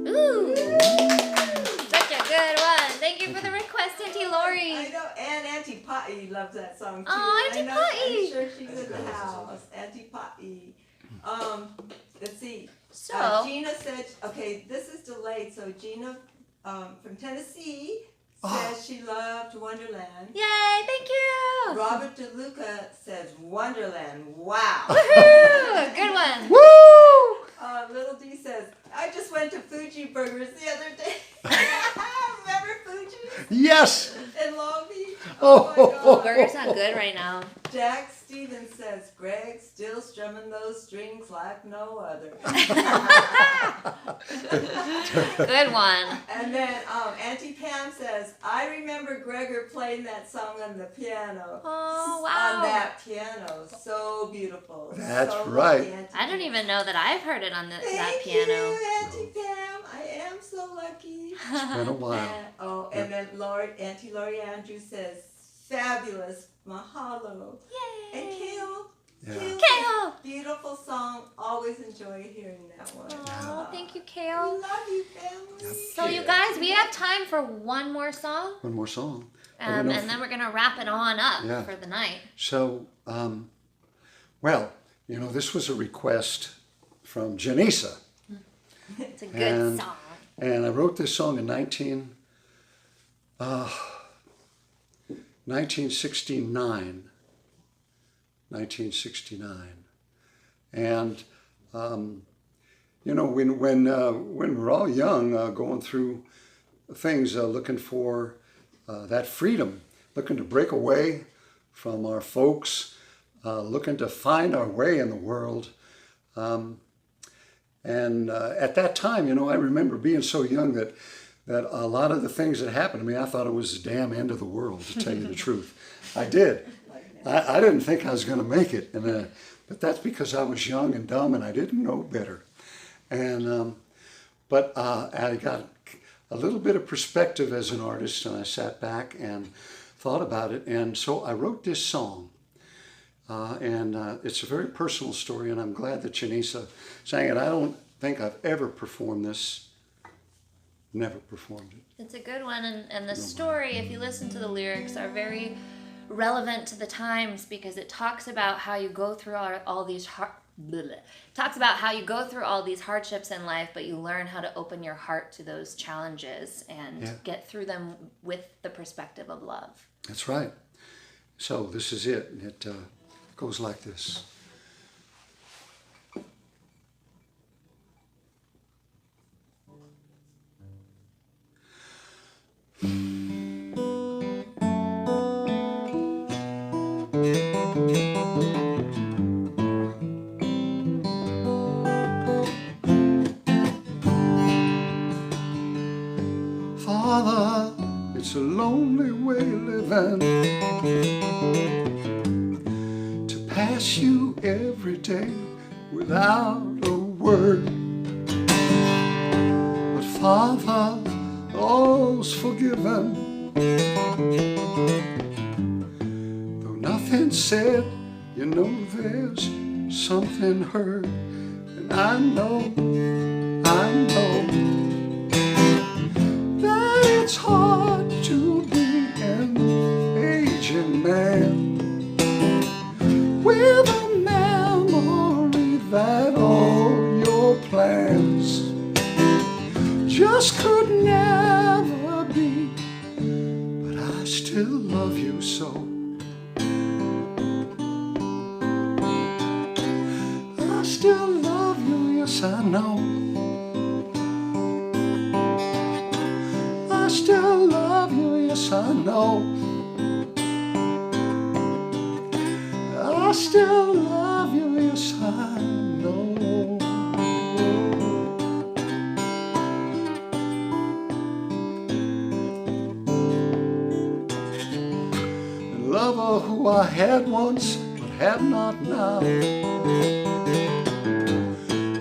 S1: Ooh, such a good one. Thank you for the request, Auntie Lori.
S4: I know, and Auntie Potty loves that song too.
S1: Oh, Auntie
S4: I know,
S1: Potty.
S4: I'm sure she's in the house. Auntie Potty. Let's see.
S1: So-
S4: Gina said, okay, this is delayed. So Gina from Tennessee says she loved Wonderland.
S1: Yay, thank you.
S4: Robert DeLuca says Wonderland. Wow.
S1: Woohoo, good one.
S2: Woo!
S4: Little D says, I just went to Fuji Burgers the other day. Remember Fuji's
S2: Yes.
S4: in Long Beach?
S2: Oh.
S4: Oh my God.
S1: Burgers sound good right now.
S4: Jack Stevens says, Gregg still strumming those strings like no other.
S1: Good one.
S4: And then Auntie Pam says, I remember Gregor playing that song on the piano.
S1: Oh, wow.
S4: On that piano. So beautiful.
S2: That's
S4: so
S2: right.
S4: lucky, Auntie
S1: I don't even know that I've heard it on that
S4: Thank
S1: piano.
S4: you, Auntie Pam. I am so lucky.
S2: It's been a while.
S4: And then Auntie Lori Andrews says, fabulous. Mahalo.
S1: Yay.
S4: And Kale.
S2: Yeah.
S1: Kale.
S4: Beautiful song. Always enjoy hearing that one.
S1: Oh, thank you,
S4: We
S1: Kale.
S4: love you, family.
S1: So you guys, we have time for one more song,
S2: One more song.
S1: and then we're gonna wrap it on up
S2: Yeah.
S1: for the night.
S2: So Well, you know, this was a request from Jenisa.
S1: It's a good song.
S2: And I wrote this song in 1969. 1969. And, you know, when we're all young, going through things, looking for that freedom, looking to break away from our folks, looking to find our way in the world. And at that time, you know, I remember being so young that a lot of the things that happened to me, I thought it was the damn end of the world, to tell you the truth. I did. I didn't think I was going to make it. But that's because I was young and dumb and I didn't know better. And but I got a little bit of perspective as an artist, and I sat back and thought about it. And so I wrote this song. And it's a very personal story, and I'm glad that Jenisa sang it. I don't think I've ever performed this. Never performed it.
S1: It's a good one, and the story, if you listen to the lyrics, are very relevant to the times because it talks about how you go through all these hardships in life, but you learn how to open your heart to those challenges and get through them with the perspective of love.
S2: That's right. So this is it. It goes like this. Father, it's a lonely way living, to pass you every day without a word. But Father, all's forgiven, though nothing said, you know there's something heard. And I know that it's hard to be an aging man with a memory that all your plans just could never be. But I still love you so. I still love you, yes I know. I still love you, yes I know. I still love you, yes I know. And lover who I had once but have not now,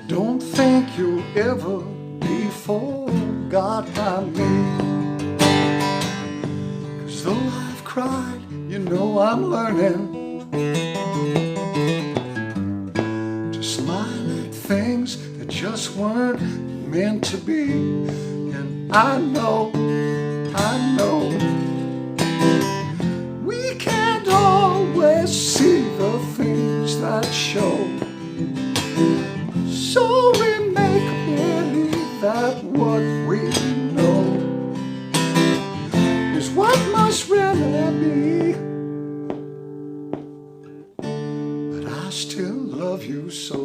S2: don't think you'll ever be forgot by me. 'Cause though I've cried, you know I'm learning to smile at things that just weren't meant to be. And I know we can't always see the things that show. So we make believe that what we know is what must really be. But I still love you so.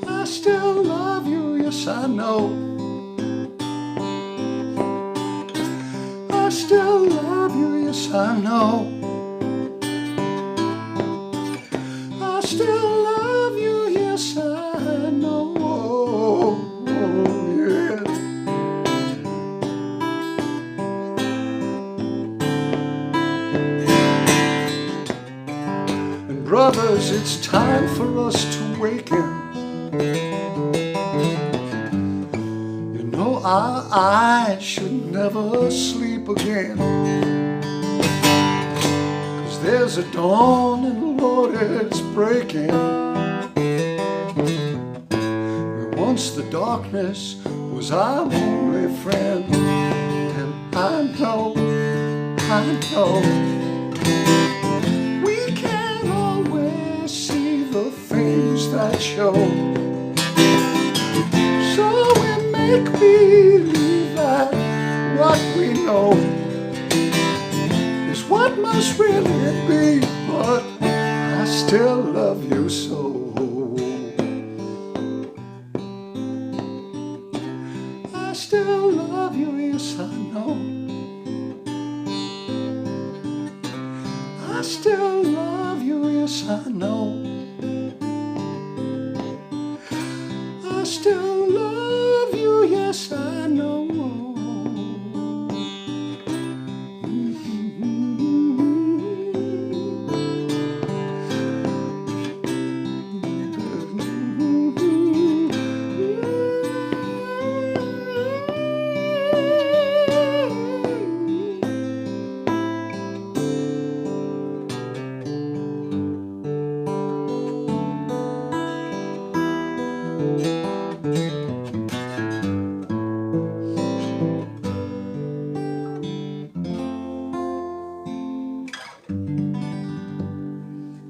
S2: I still love you, yes I know. I still love you, yes I know. I still love you, yes I know. Yeah. And brothers, it's time for us to waken. You know our eyes should never sleep again. 'Cause there's a dawn and Lord, it's breaking. Once the darkness was our only friend. And I know We can't always see the things that show. So we make believe that what we know is what must really be, but I still love you so. I still love you, yes I know. I still love you, yes I know. I still love you, yes I know.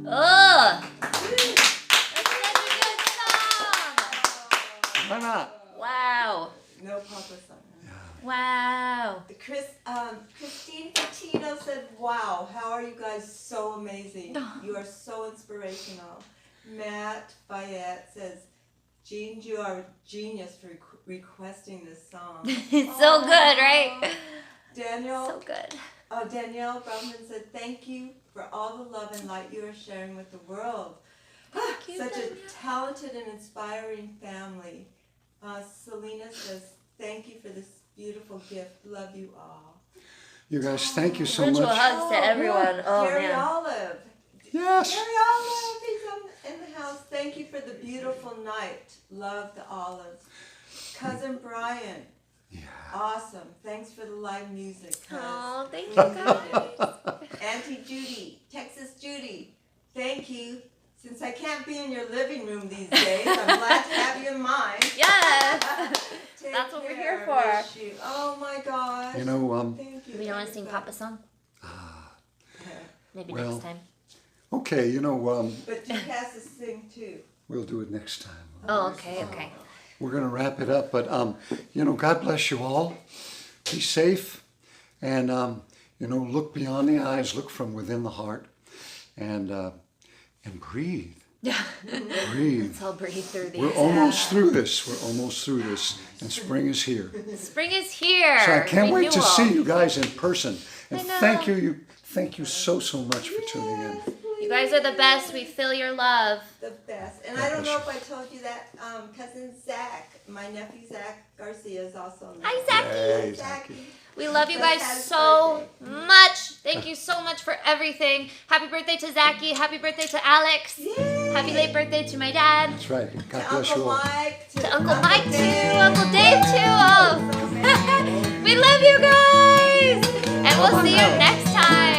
S6: Oh, that's such a good song.
S2: Why not?
S6: Wow.
S4: No Papa song.
S6: Wow.
S4: Christine Patino said, wow, how are you guys so amazing? You are so inspirational. Matt Fayette says, Jean, you are a genius for requesting this song.
S6: It's so good, right?
S4: Daniel,
S6: So good.
S4: Danielle Brownman said, thank you for all the love and light you are sharing with the world.
S6: you,
S4: Such
S6: Danielle.
S4: a talented and inspiring family. Selena says, thank you for this beautiful gift. Love you all.
S2: You guys, thank you so
S6: Virtual
S2: much.
S6: hugs to everyone. Oh,
S4: Gary
S6: man.
S4: Olive.
S2: Yes.
S4: Gary Olive, he's in the house. Thank you for the beautiful night. Love the Olives. Cousin Brian.
S2: Yeah.
S4: Awesome. Thanks for the live music. Cuz.
S6: Oh, thank you, guys.
S4: Auntie Judy, Texas Judy, thank you. Since I can't be in your living room these days, I'm glad to have you in mine.
S6: Yes.
S4: Take
S6: That's what we're
S4: care.
S6: here for.
S4: Miss you. Oh my gosh.
S2: You know,
S4: Thank you.
S6: We don't want to sing Papa's song? Maybe
S2: Well,
S6: next time.
S2: okay, you know,
S4: But Duke has to sing too.
S2: we'll do it next time.
S6: Oh, okay.
S2: We're going to wrap it up, but, you know, God bless you all. Be safe and, you know, look beyond the eyes, look from within the heart and breathe.
S6: Yeah.
S2: Breathe.
S6: Let's all breathe through these.
S2: We're almost through this. We're almost through this. And spring is here.
S6: Spring is here.
S2: So I can't wait to
S6: Renewal.
S2: see you guys in person. And
S6: I know.
S2: thank you so much for tuning in.
S6: You guys are the best. We feel your love.
S4: The best. And I don't know if I told you that cousin Zach, my nephew Zach Garcia is also on the
S6: Hi, Zachy.
S2: Hey,
S4: Zachy.
S6: We love you guys
S4: Happy
S6: so
S4: birthday.
S6: much. Thank you so much for everything. Happy birthday to Zachy. Happy birthday to Alex.
S4: Yay.
S6: Happy late birthday to my dad.
S2: That's right. God
S4: To
S2: bless you
S4: Uncle
S2: all.
S4: Mike.
S6: To Uncle Mike too.
S4: Dave.
S6: Uncle Dave too. Oh.
S4: So many.
S6: We love you guys. And we'll see you next time.